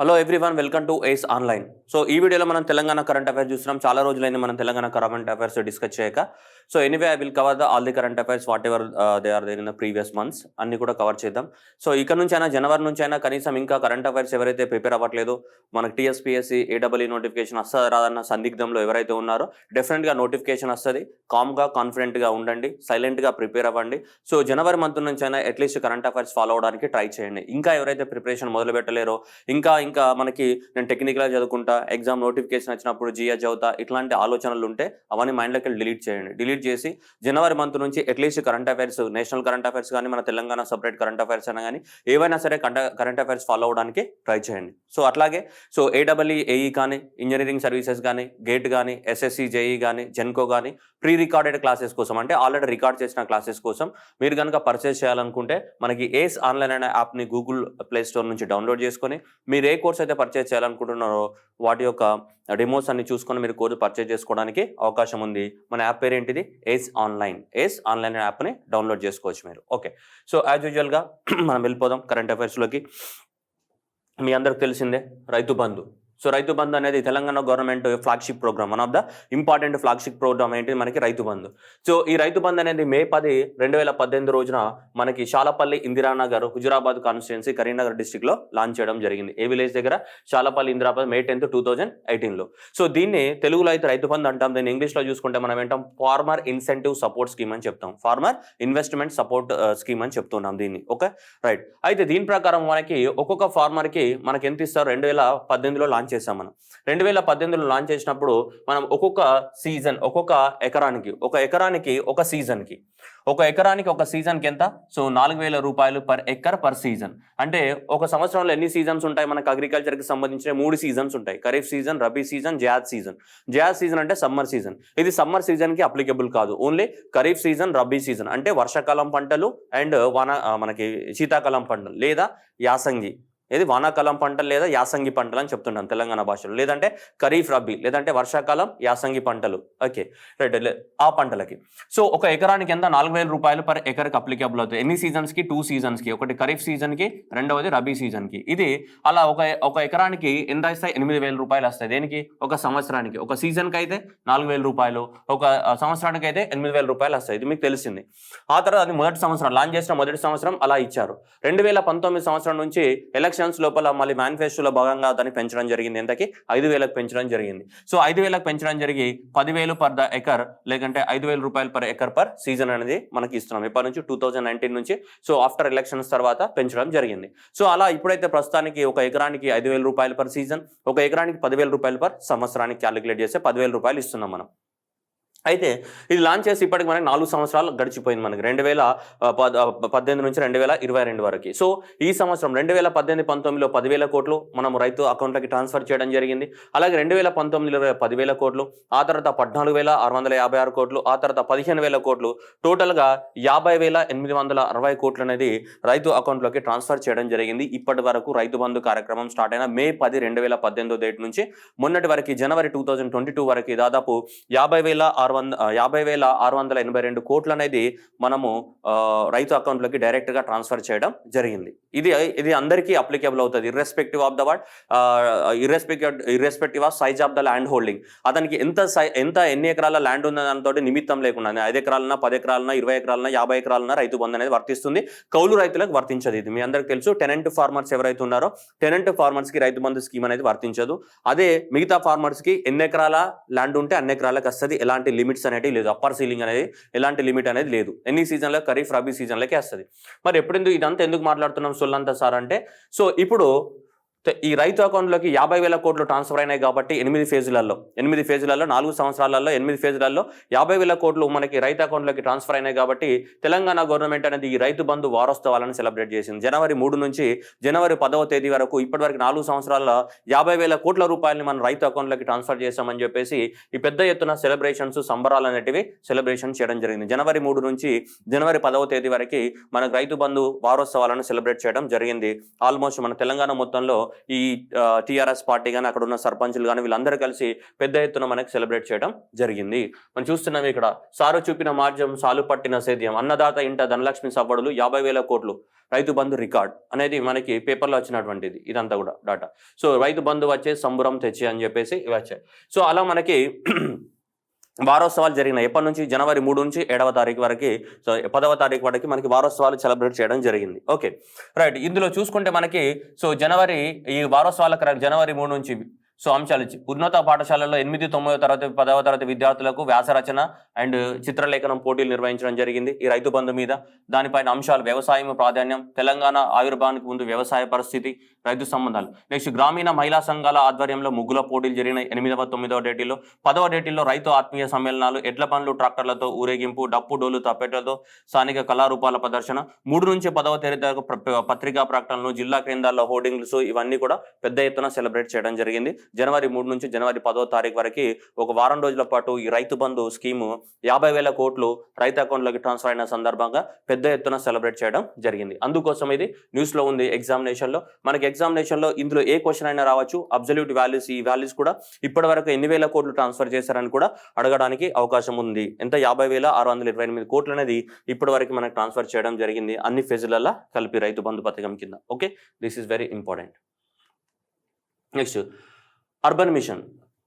Hello everyone, welcome to Ace Online. So ఈ వీడియోలో మనం తెలంగాణ కరెంట్ అఫైర్స్ చూస్తున్నాం. చాలా రోజులైంది మనం తెలంగాణ కరెంట్ అఫైర్స్ డిస్కస్ చేయక. So anyway I will cover all the current affairs whatever they are there in the previous months అన్ని కూడా కవర్ చేద్దాం. సో ఇక్కడ నుంచి అయినా జనవరి నుంచి అయినా కనీసం ఇంకా కరెంట్ అఫైర్స్ ఎవరైతే ప్రిపేర్ అవ్వట్లేదు, మనకి టీఎస్పీఎస్సీ ఏడబ్ల్యూ నోటిఫికేషన్ వస్తుందా రాదన్న సందిగ్ధంలో ఎవరైతే ఉన్నారో డెఫినెట్గా నోటిఫికేషన్ వస్తుంది. కామ్గా కాన్ఫిడెంట్గా ఉండండి, సైలెంట్గా ప్రిపేర్ అవ్వండి. సో జనవరి మంత్ నుంచి అయినా అట్లీస్ట్ కరెంట్ అఫైర్స్ ఫాలో అవడానికి ట్రై చేయండి. ఇంకా ఎవరైతే ప్రిపరేషన్ మొదలు పెట్టలేరో, ఇంకా మనకి నేను టెక్నికల్గా చదువుకుంటా, ఎగ్జామ్ నోటిఫికేషన్ వచ్చినప్పుడు జిఎస్ చదువుతా, ఇట్లాంటి ఆలోచనలు ఉంటే అవన్నీ మైండ్లోకి వెళ్ళి డిలీట్ చేయండి. డిలీట్ చేసి జనవరి మంత్ నుంచి at least current affairs, national current affairs కానీ, మన తెలంగాణ సపరేట్ కరెంట్ అఫైర్స్ అయినా కానీ ఏవైనా సరే కరెంట్ అఫైర్స్ ఫాలో అవడానికి ట్రై చేయండి. సో అట్లాగే ఏడబ్ల్యూ ఏఈ కానీ, ఇంజనీరింగ్ సర్వీసెస్ కానీ, గేట్ కానీ, ఎస్ఎస్సి జేఈ కానీ, జెన్కో కానీ ప్రీ రికార్డెడ్ క్లాసెస్ కోసం, అంటే ఆల్రెడీ రికార్డ్ చేసిన క్లాసెస్ కోసం మీరు కనుక పర్చేస్ చేయాలనుకుంటే మనకి ఏస్ ఆన్లైన్ అనే యాప్ని గూగుల్ ప్లే స్టోర్ నుంచి డౌన్లోడ్ చేసుకొని మీరు ఏ కోర్స్ అయితే పర్చేస్ చేయాలనుకుంటున్నారో వాటి యొక్క డెమోస్ అన్ని చూసుకొని మీరు కోర్సు పర్చేస్ చేసుకోవడానికి అవకాశం ఉంది. మన యాప్ పేరు ఏంటిది? ఏస్ ఆన్లైన్ యాప్ని డౌన్లోడ్ చేసుకోవచ్చు మీరు. ఓకే, సో యాజ్ యూజువల్గా మనం వెళ్ళిపోదాం కరెంట్ అఫైర్స్లోకి. మీ అందరికి తెలిసిందే రైతు బంధు. సో రైతు బంధు అనేది Telangana government flagship program, one of the important flagship program ఏంటి మనకి రైతు బంధు. సో ఈ రైతు బంధు అనేది May 10, 2018 రోజున మనకి శాలపల్లి ఇందిరానగర్, హుజురాబాద్ కాన్స్టిట్యున్సీ, కరీంనగర్ డిస్టిక్లో లాంచ్ చేయడం జరిగింది. ఏ విలేజ్ దగ్గర? శాలపల్లి ఇందిరాబాద్, May 10, 2018లో. సో దీన్ని తెలుగులో అయితే రైతు బంధు అంటాం. దీన్ని ఇంగ్లీష్లో చూసుకుంటే మనం ఏంటాం? ఫార్మర్ ఇన్సెంటివ్ సపోర్ట్ స్కీమ్ అని చెప్తాం. ఫార్మర్ ఇన్వెస్ట్మెంట్ సపోర్ట్ స్కీమ్ అని చెప్తున్నాం దీన్ని. Okay, right. అయితే దీని ప్రకారం మనకి ఒక్కొక్క ఫార్మర్కి మనకి ఎంత ఇస్తారు? 2018లో లాంచ్ చేసాం మనం. 2018లో లాంచ్ చేసినప్పుడు మనం ఒక్కొక్క సీజన్, ఒక్కొక్క ఎకరానికి ఒక సీజన్కి ఎంత? సో 4,000 రూపాయలు పర్ ఎకర్ పర్ సీజన్. అంటే ఒక సంవత్సరంలో ఎన్ని సీజన్స్ ఉంటాయి మనకు? అగ్రికల్చర్కి సంబంధించిన 3 సీజన్స్ ఉంటాయి. Kharif season, rabi season, zaid season. Zaid season అంటే సమ్మర్ సీజన్. ఇది సమ్మర్ సీజన్కి అప్లికబుల్ కాదు. Only kharif season, rabi season అంటే వర్షాకాలం పంటలు అండ్ మనకి శీతాకాలం పంటలు లేదా యాసంగి, ఇది వానాకాలం పంటలు లేదా యాసంగి పంటలు అని చెప్తున్నాం తెలంగాణ భాషలో. లేదంటే ఖరీఫ్, రబీ, లేదంటే వర్షాకాలం, యాసంగి పంటలు. Okay, right. ఆ పంటలకి సో ఒక ఎకరానికి ఎంత? 4,000 రూపాయలు పర్ ఎకర్కి అప్లికబుల్ అవుతుంది. ఎన్ని సీజన్స్కి? 2 సీజన్స్కి. ఒకటి ఖరీఫ్ సీజన్కి, రెండవది రబీ సీజన్కి. ఇది అలా ఒక ఎకరానికి ఎంత వస్తాయి? 8,000 రూపాయలు వస్తాయి. దేనికి? ఒక సంవత్సరానికి. ఒక సీజన్కి అయితే 4,000 రూపాయలు, ఒక సంవత్సరానికి అయితే 8,000 రూపాయలు వస్తాయి. ఇది మీకు తెలిసింది. ఆ తర్వాత అది మొదటి సంవత్సరం లాంచ్ చేసిన మొదటి సంవత్సరం అలా ఇచ్చారు. 2019 సంవత్సరం నుంచి ఎలక్షన్స్ లోపల మళ్ళీ మేనిఫెస్టోలో భాగంగా దాన్ని పెంచడం జరిగింది. ఎంతకి? 5,000కి పెంచడం జరిగింది. సో 5,000కి పెంచడం జరిగి 10,000 పర్ ద ఎకర్, లేకంటే 5,000 రూపాయలు పర్ ఎకర్ పర్ సీజన్ అనేది మనకి ఇస్తున్నాం. ఎప్పటి నుంచి? 2019 నుంచి. సో ఆఫ్టర్ ఎలక్షన్స్ తర్వాత పెంచడం జరిగింది. సో అలా ఇప్పుడైతే ప్రస్తుతానికి ఒక ఎకరానికి 5,000 రూపాయలు పర్ సీజన్, ఒక ఎకరానికి 10,000 రూపాయలు పర్ సంవత్సరానికి క్యాలిక్యులేట్ చేస్తే 10,000 రూపాయలు ఇస్తున్నాం మనం. అయితే ఇది లాంచ్ చేసి ఇప్పటికి మనకి 4 సంవత్సరాలు గడిచిపోయింది. మనకి 2018 నుంచి 2022 వరకు. సో ఈ సంవత్సరం 2018-19లో 10,000 కోట్లు మనం రైతు అకౌంట్లకి ట్రాన్స్ఫర్ చేయడం జరిగింది. అలాగే 2019లో 10,000 కోట్లు, ఆ తర్వాత 14,656 కోట్లు, ఆ తర్వాత 15,000 కోట్లు, టోటల్గా 50,860 కోట్లు అనేది రైతు అకౌంట్లోకి ట్రాన్స్ఫర్ చేయడం జరిగింది. ఇప్పటి వరకు రైతు బంధు కార్యక్రమం స్టార్ట్ అయిన May 10, 2018 డేట్ నుంచి మొన్నటి వరకు జనవరి 2022 వరకు దాదాపు 50,682 కోట్లు అనేది మనము రైతు అకౌంట్లోకి డైరెక్ట్గా ట్రాన్స్ఫర్ చేయడం జరిగింది. ఇది అందరికీ అప్లికేబుల్ అవుతుంది, irrespective of the what, irrespective of size of the land holding. అతనికి ఎన్ని ఎకరాల ల్యాండ్ ఉన్న దాంతో నిమిత్తం లేకుండా 5 ఎకరాలన్నా, 10 ఎకరాలన్నా, 20 ఎకరాలన్నా, 50 ఎకరాలన్నా రైతు బంధు అనేది వర్తిస్తుంది. కౌలు రైతులకు వర్తించదు. ఇది మీ అందరికి తెలుసు. టెనెంట్ ఫార్మర్స్ ఎవరైతే ఉన్నారో టెనెంట్ ఫార్మర్స్కి రైతు బంధు స్కీమ్ అనేది వర్తించదు. అదే మిగతా ఫార్మర్స్కి ఎన్ని ఎకరాల ల్యాండ్ ఉంటే అన్ని ఎకరాలకు వస్తుంది. ఎలాంటి లిమిట్స్ అనేది లేదు. అప్పర్ సీలింగ్ అనేది ఎలాంటి లిమిట్ అనేది లేదు. ఎన్ని సీజన్లో? ఖరీఫ్, రబీ సీజన్లకే వస్తుంది. మరి ఇదంతా ఎందుకు మాట్లాడుతున్నాం సొల్లంతా సార్ అంటే, సో ఇప్పుడు ఈ రైతు అకౌంట్లోకి 50,000 కోట్లు ట్రాన్స్ఫర్ అయినాయి కాబట్టి 8 ఫేజులలో 4 సంవత్సరాలలో 8 ఫేజులలో 50,000 కోట్లు మనకి రైతు అకౌంట్లోకి ట్రాన్స్ఫర్ అయినాయి కాబట్టి తెలంగాణ గవర్నమెంట్ అనేది ఈ రైతు బంధు వారోత్సవాలను సెలబ్రేట్ చేసింది. జనవరి 3 నుంచి జనవరి 10వ తేదీ వరకు ఇప్పటివరకు 4 సంవత్సరాల్లో 50,000 కోట్ల రూపాయలని మనం రైతు అకౌంట్లోకి ట్రాన్స్ఫర్ చేశామని చెప్పేసి ఈ పెద్ద ఎత్తున సెలబ్రేషన్స్, సంబరాలు అనేటివి సెలబ్రేషన్ చేయడం జరిగింది. జనవరి 3 నుంచి జనవరి 10వ తేదీ వరకు మనకు రైతు బంధు వారోత్సవాలను సెలబ్రేట్ చేయడం జరిగింది. ఆల్మోస్ట్ మన తెలంగాణ మొత్తంలో ఈ టీఆర్ఎస్ పార్టీ కానీ అక్కడ ఉన్న సర్పంచులు కానీ వీళ్ళందరూ కలిసి పెద్ద ఎత్తున మనకి సెలబ్రేట్ చేయడం జరిగింది. మనం చూస్తున్నాం ఇక్కడ సారు చూపిన మార్గం సాలు పట్టిన సేద్యం అన్నదాత ఇంట ధనలక్ష్మి సవ్వడులు 50,000 కోట్లు రైతు బంధు రికార్డ్ అనేది మనకి పేపర్లో వచ్చినటువంటిది ఇదంతా కూడా డాటా. సో రైతు బంధు వచ్చే సంబురం తెచ్చి అని చెప్పేసి ఇవి వచ్చాయి. సో అలా మనకి వారోత్సవాలు జరిగినాయి. ఎప్పటి నుంచి? జనవరి 3 నుంచి 7వ తారీఖు వరకు, సో 10వ తారీఖు వరకు మనకి వారోత్సవాలు సెలబ్రేట్ చేయడం జరిగింది. Okay right. ఇందులో చూసుకుంటే మనకి సో ఈ వారోత్సవాల జనవరి 3 నుంచి సో అంశాలు ఉన్నత పాఠశాలలో 8, 9వ తరగతి 10వ తరగతి విద్యార్థులకు వ్యాసరచన అండ్ చిత్రలేఖనం పోటీలు నిర్వహించడం జరిగింది ఈ రైతు బంధు మీద. దానిపైన అంశాలు వ్యవసాయం ప్రాధాన్యం, తెలంగాణ ఆవిర్భావానికి ముందు వ్యవసాయ పరిస్థితి, రైతు సంబంధాలు. నెక్స్ట్ గ్రామీణ మహిళా సంఘాల ఆధ్వర్యంలో ముగ్గుల పోటీలు జరిగిన 8వ 9వ డేటీలో. 10వ డేటీలో రైతు ఆత్మీయ సమ్మేళనాలు, ఎడ్ల పనులు, ట్రాక్టర్లతో ఊరేగింపు, డప్పు డోలు తప్పెట్లతో స్థానిక కళారూపాల ప్రదర్శన. 3 నుంచి 10వ తేదీ పత్రికా ప్రకటనలు, జిల్లా కేంద్రాల్లో హోర్డింగ్స్ ఇవన్నీ కూడా పెద్ద ఎత్తున సెలబ్రేట్ చేయడం జరిగింది. జనవరి 3 నుంచి జనవరి 10వ తారీఖు వరకు ఒక వారం రోజుల పాటు ఈ రైతు బంధు స్కీము 50,000 కోట్లు రైతు అకౌంట్లోకి ట్రాన్స్ఫర్ అయిన సందర్భంగా పెద్ద ఎత్తున సెలబ్రేట్ చేయడం జరిగింది. అందుకోసం ఇది న్యూస్లో ఉంది. ఎగ్జామినేషన్లో మనకి ఇందులో ఏ క్వశ్చన్ అయినా రావచ్చు. అబ్సల్యూట్ వాల్యూస్, ఈ వాల్యూస్ కూడా ఇప్పటి వరకు ఎన్ని వేల కోట్లు ట్రాన్స్ఫర్ చేశారని కూడా అడగడానికి అవకాశం ఉంది. ఎంత? 50,628 కోట్లు అనేది ఇప్పటి వరకు మనకు ట్రాన్స్ఫర్ చేయడం జరిగింది అన్ని ఫేజులలో కలిపి రైతు బంధు పథకం కింద. Okay, this is very important. Next urban mission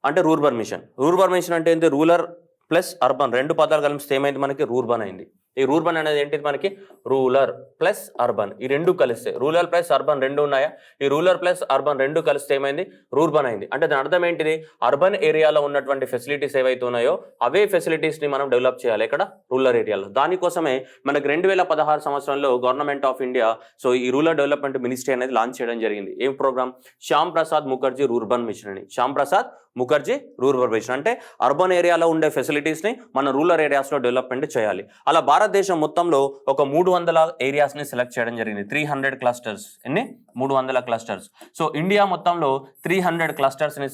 అంటే రూర్బన్ మిషన్. రూర్బన్ మిషన్ అంటే ఏంటి? రూరల్ ప్లస్ అర్బన్ రెండు పదాలు కలిపిస్తే ఏమైంది మనకి? రూర్బన్ అయింది. ఈ రూర్బన్ అనేది ఏంటిది మనకి? రూరల్ ప్లస్ అర్బన్, ఈ రెండు కలిస్తే రూరల్ ప్లస్ అర్బన్ రెండు ఉన్నాయా? ఈ రూరల్ ప్లస్ అర్బన్ రెండు కలిస్తే ఏమైంది? రూర్బన్ అయింది. అంటే దాని అర్థం ఏంటిది? అర్బన్ ఏరియాలో ఉన్నటువంటి ఫెసిలిటీస్ ఏవైతే ఉన్నాయో అవే ఫెసిలిటీస్ ని మనం డెవలప్ చేయాలి ఇక్కడ రూరల్ ఏరియాలో. దానికోసమే మనకి 2016 సంవత్సరంలో గవర్నమెంట్ ఆఫ్ ఇండియా సో ఈ రూరల్ డెవలప్మెంట్ మినిస్ట్రీ అనేది లాంచ్ చేయడం జరిగింది. ఏం program? Shyam Prasad Mukherjee rurban mission అని. శ్యామ్ ప్రసాద్ ముఖర్జీ రూరల్ మిషన్ అంటే అర్బన్ ఏరియాలో ఉండే ఫెసిలిటీస్ ని మన రూరల్ ఏరియాస్ లో డెవలప్మెంట్ చేయాలి. అలా భారతదేశం మొత్తంలో ఒక 300 ఏరియాస్ ని సెలెక్ట్ చేయడం జరిగింది. 300 క్లస్టర్స్. ఎన్ని? 300 క్లస్టర్స్. సో ఇండియా మొత్తంలో 300 క్లస్టర్స్ ని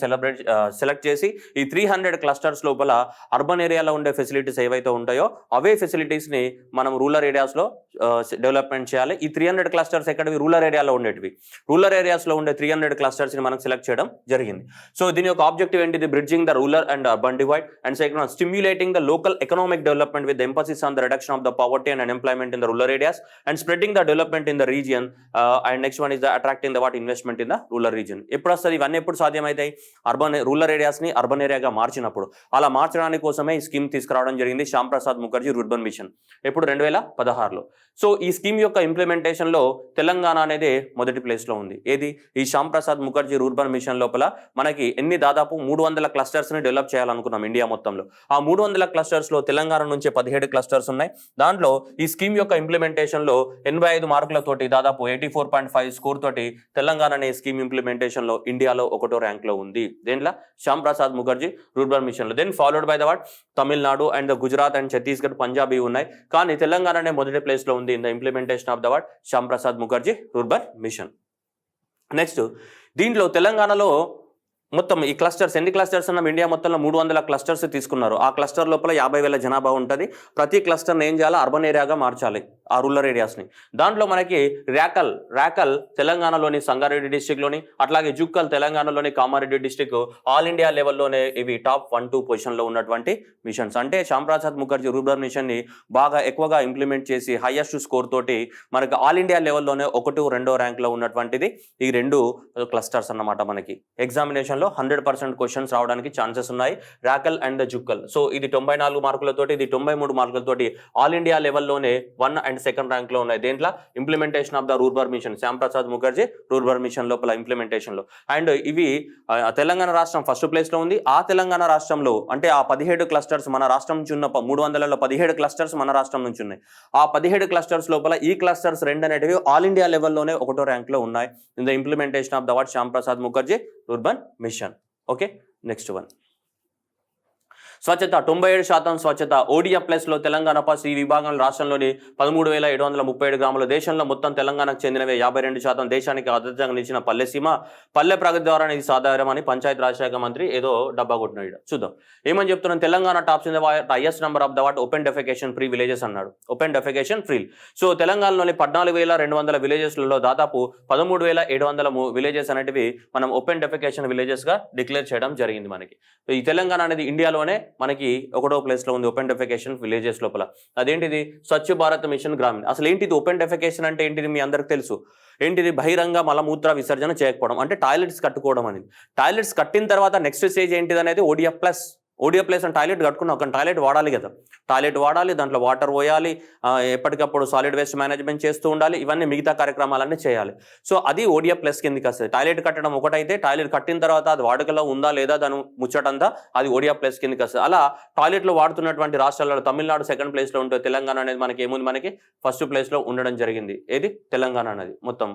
సెలెక్ట్ చేసి ఈ 300 క్లస్టర్స్ లోపల అర్బన్ ఏరియాలో ఉండే ఫెసిలిటీస్ ఏవైతే ఉంటాయో అవే ఫెసిలిటీస్ ని మనం రూరల్ ఏరియాస్ లో డెవలప్మెంట్ చేయాలి. ఈ 300 క్లస్టర్స్ ఎక్కడవి? రూరల్ ఏరియాలో ఉండేటివి. రూరల్ ఏరియాస్ లో ఉండే 300 క్లస్టర్స్ ని మనం సెలెక్ట్ చేయడం జరిగింది. సో దీని యొక్క ఆబ్జెక్టివ్ ఏంటిది? Bridging the rural and urban divide and second stimulating the local economic development with emphasis on the reduction of the poverty and unemployment in the rural areas and spreading the development in the region and next one is the attracting the investment in the rural region. ఎప్పుడు వస్తుంది? ఇవన్నీ ఎప్పుడు సాధ్యమవుతాయి? Rural areas ని urban ఏరియాగా మార్చినప్పుడు. అలా మార్చడానికి కోసమే ఈ స్కీమ్ తీసుకురావడం జరిగింది శ్యామ్ ప్రసాద్ ముఖర్జీ రూర్బన్ మిషన్. ఎప్పుడు? 2016లో. సో ఈ స్కీమ్ యొక్క ఇంప్లిమెంటేషన్ లో తెలంగాణ అనేది మొదటి ప్లేస్ లో ఉంది. ఏది? ఈ శ్యామ్ ప్రసాద్ ముఖర్జీ రూర్బన్ మిషన్ లోపల మనకి దాదాపు 300 క్లస్టర్స్ ని డెవలప్ చేయాలనుకున్నాం ఇండియా మొత్తంలో. ఆ 300 క్లస్టర్స్ లో తెలంగాణ నుంచి 17 క్లస్టర్స్ ఉన్నాయి. దాంట్లో ఈ స్కీమ్ యొక్క ఇంప్లిమెంటేషన్ లో 85 మార్కులతోటి దాదాపు 84.5 స్కోర్ తోటి తెలంగాణ అనే స్కీమ్ ఇంప్లిమెంటేషన్ లో ఇండియాలో 1వ ర్యాంక్ లో ఉంది. దేంట్లో? శ్యామ్ ప్రసాద్ ముఖర్జీ రూర్బన్ మిషన్ లో. Then followed by the Tamil Nadu and Gujarat and Chhattisgarh, Punjab ఉన్నాయి. కానీ తెలంగాణ అనే మొదటి ప్లేస్ లో ఉంది in the implementation of the Shyam Prasad Mukherjee rurban mission. Next దీంట్లో తెలంగాణలో మొత్తం ఈ క్లస్టర్స్ ఎన్ని క్లస్టర్స్ అన్నాం? ఇండియా మొత్తంలో 300 క్లస్టర్స్ తీసుకున్నారు. ఆ క్లస్టర్ లోపల 50,000 జనాభా ఉంటుంది. ప్రతి క్లస్టర్ని ఏం చేయాలి? అర్బన్ ఏరియాగా మార్చాలి ఆ రూరల్ ఏరియాస్ని. దాంట్లో మనకి రాకల్ తెలంగాణలోని సంగారెడ్డి డిస్టిక్లోని, అట్లాగే జుక్కల్ తెలంగాణలోని కామారెడ్డి డిస్టిక్ ఆల్ ఇండియా లెవెల్లోనే ఇవి టాప్ 1-2 పొజిషన్లో ఉన్నటువంటి మిషన్స్. అంటే శ్యామ్ ప్రసాద్ ముఖర్జీ రూరల్ మిషన్ని బాగా ఎక్కువగా ఇంప్లిమెంట్ చేసి హైయెస్ట్ స్కోర్ తోటి మనకి ఆల్ ఇండియా లెవెల్లోనే 1-2 ర్యాంక్లో ఉన్నటువంటిది ఈ 2 క్లస్టర్స్ అన్నమాట. మనకి ఎగ్జామినేషన్ 100% క్వశ్చన్స్ రావడానికి ఛాన్సెస్ ఉన్నాయి. రాకల్ అండ్ జుక్కల్. సో ఇది 94 మార్కులతోటి, ఇది 93 మార్కులతోటి ఆల్ ఇండియా లెవెల్లోనే 1 and 2nd ర్యాంక్ లో ఉన్నాయి. దేంట్లో? Implementation of the rurban mission, Shyam Prasad Mukherjee rurban mission లోపల ఇంప్లిమెంటేషన్ లో. అండ్ ఇవి తెలంగాణ రాష్ట్రం ఫస్ట్ ప్లేస్ లో ఉంది. ఆ తెలంగాణ రాష్ట్రంలో అంటే ఆ 17 క్లస్టర్స్ మన రాష్ట్రం నుంచి ఉన్న 300లో 17 క్లస్టర్స్ మన రాష్ట్రం నుంచి ఉన్నాయి. ఆ 17 క్లస్టర్స్ లోపల ఈ క్లస్టర్స్ 2 అనేటివి ఆల్ ఇండియా లెవెల్లోనే 1వ ర్యాంక్ లో ఉన్నాయి in the implementation of the Shyam Prasad Mukherjee rurban mission. Okay, next one. స్వచ్ఛత 97% స్వచ్ఛత. ఓడిఎఫ్ ప్లస్లో తెలంగాణ ఫస్ట్. ఈ విభాగంలో రాష్ట్రంలోని 13,737 గ్రామాలు. దేశంలో మొత్తం తెలంగాణకు చెందినవే 52%. దేశానికి ఆదర్శంగా నిలిచిన పల్లెసీమ పల్లె ప్రగతి ద్వారా ఇది సాధారణమని పంచాయతీ రాజ్ శాఖ మంత్రి ఏదో డబ్బా కొట్టినాడు. చూద్దాం ఏమని చెప్తున్నాను. Telangana tops in the highest number of the what open defecation free villages అన్నాడు. Open defecation free. సో తెలంగాణలోని 14,200 విలేజెస్లలో దాదాపు 13,700 విలేజెస్ అనేటివి మనం ఓపెన్ డెఫికేషన్ విలేజెస్ గా డిక్లేర్ చేయడం జరిగింది. మనకి ఈ తెలంగాణ అనేది ఇండియాలోనే మనకి ఒకటో ప్లేస్ లో ఉంది ఓపెన్ డెఫికేషన్ విలేజెస్ లోపల. అదేంటిది? స్వచ్ఛ భారత్ మిషన్ గ్రామీణ. అసలు ఏంటిది ఓపెన్ డెఫికేషన్ అంటే ఏంటిది మీ అందరికి తెలుసు. ఏంటిది? బహిరంగ మలమూత్ర విసర్జన చేయకపోవడం, అంటే టాయిలెట్స్ కట్టుకోవడం అనేది. టాయిలెట్స్ కట్టిన తర్వాత నెక్స్ట్ స్టేజ్ ఏంటిది అనేది ఓడిఎఫ్ ప్లస్. ఓడిఎఫ్ ప్లస్ అని టాయిలెట్ కట్టుకున్నాం, ఒక టాయిలెట్ వాడాలి కదా, టాయిలెట్ వాడాలి, దాంట్లో వాటర్ పోయాలి, ఎప్పటికప్పుడు సాలిడ్ వేస్ట్ మేనేజ్మెంట్ చేస్తూ ఉండాలి, ఇవన్నీ మిగతా కార్యక్రమాలన్నీ చేయాలి. సో అది ఓడిఎఫ్ ప్లస్ కిందకి వస్తుంది. టాయిలెట్ కట్టడం ఒకటైతే, టాయిలెట్ కట్టిన తర్వాత అది వాడుకలో ఉందా లేదా దాని ముచ్చటంతా అది ఓడిఎఫ్ ప్లస్ కిందకి వస్తుంది. అలా టాయిలెట్లో వాడుతున్నటువంటి రాష్ట్రాలలో తమిళనాడు సెకండ్ ప్లేస్లో ఉంటే తెలంగాణ అనేది మనకి ఏముంది, మనకి ఫస్ట్ ప్లేస్లో ఉండడం జరిగింది. ఏది? తెలంగాణ అనేది. మొత్తం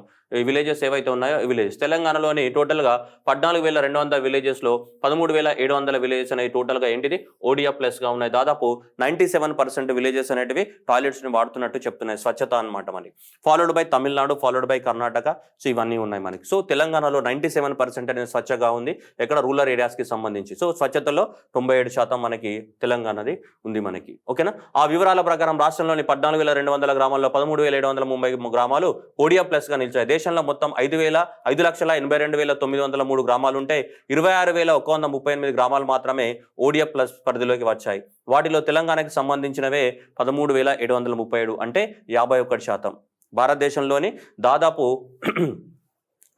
విలేజెస్ ఏవైతే ఉన్నాయో విలేజెస్ తెలంగాణలోని టోటల్గా 14,200 విలేజెస్లో 13,700 విలేజెస్ అనేవి టోటల్గా ఏంటిది ఓడిఎఫ్ ప్లస్గా ఉన్నాయి. దాదాపు 97% విలేజెస్ అనేటివి టాయిలెట్స్ని వాడుతున్నట్టు చెప్తున్నాయి. స్వచ్ఛత అనమాట మనకి. Followed by Tamil Nadu, followed by Karnataka. So ఇవన్నీ ఉన్నాయి మనకి. సో తెలంగాణలో 97% అనేది స్వచ్ఛగా ఉంది, ఎక్కడ రూరల్ ఏరియాస్కి సంబంధించి. సో స్వచ్ఛతలో 97% మనకి తెలంగాణది ఉంది మనకి. ఓకేనా? ఆ వివరాల ప్రకారం రాష్ట్రంలోని 14,200 గ్రామాల్లో 13,730 గ్రామాలు ఓడిఎఫ్ ప్లస్గా నిలిచాయి. దేశంలో మొత్తం 5,82,903 గ్రామాలు ఉంటే 26,138 గ్రామాలు మాత్రమే ఓడిఎఫ్ ప్లస్ పరిధిలోకి వచ్చాయి. వాటిలో తెలంగాణకి సంబంధించినవే 13,737, అంటే 51%. భారతదేశంలోని దాదాపు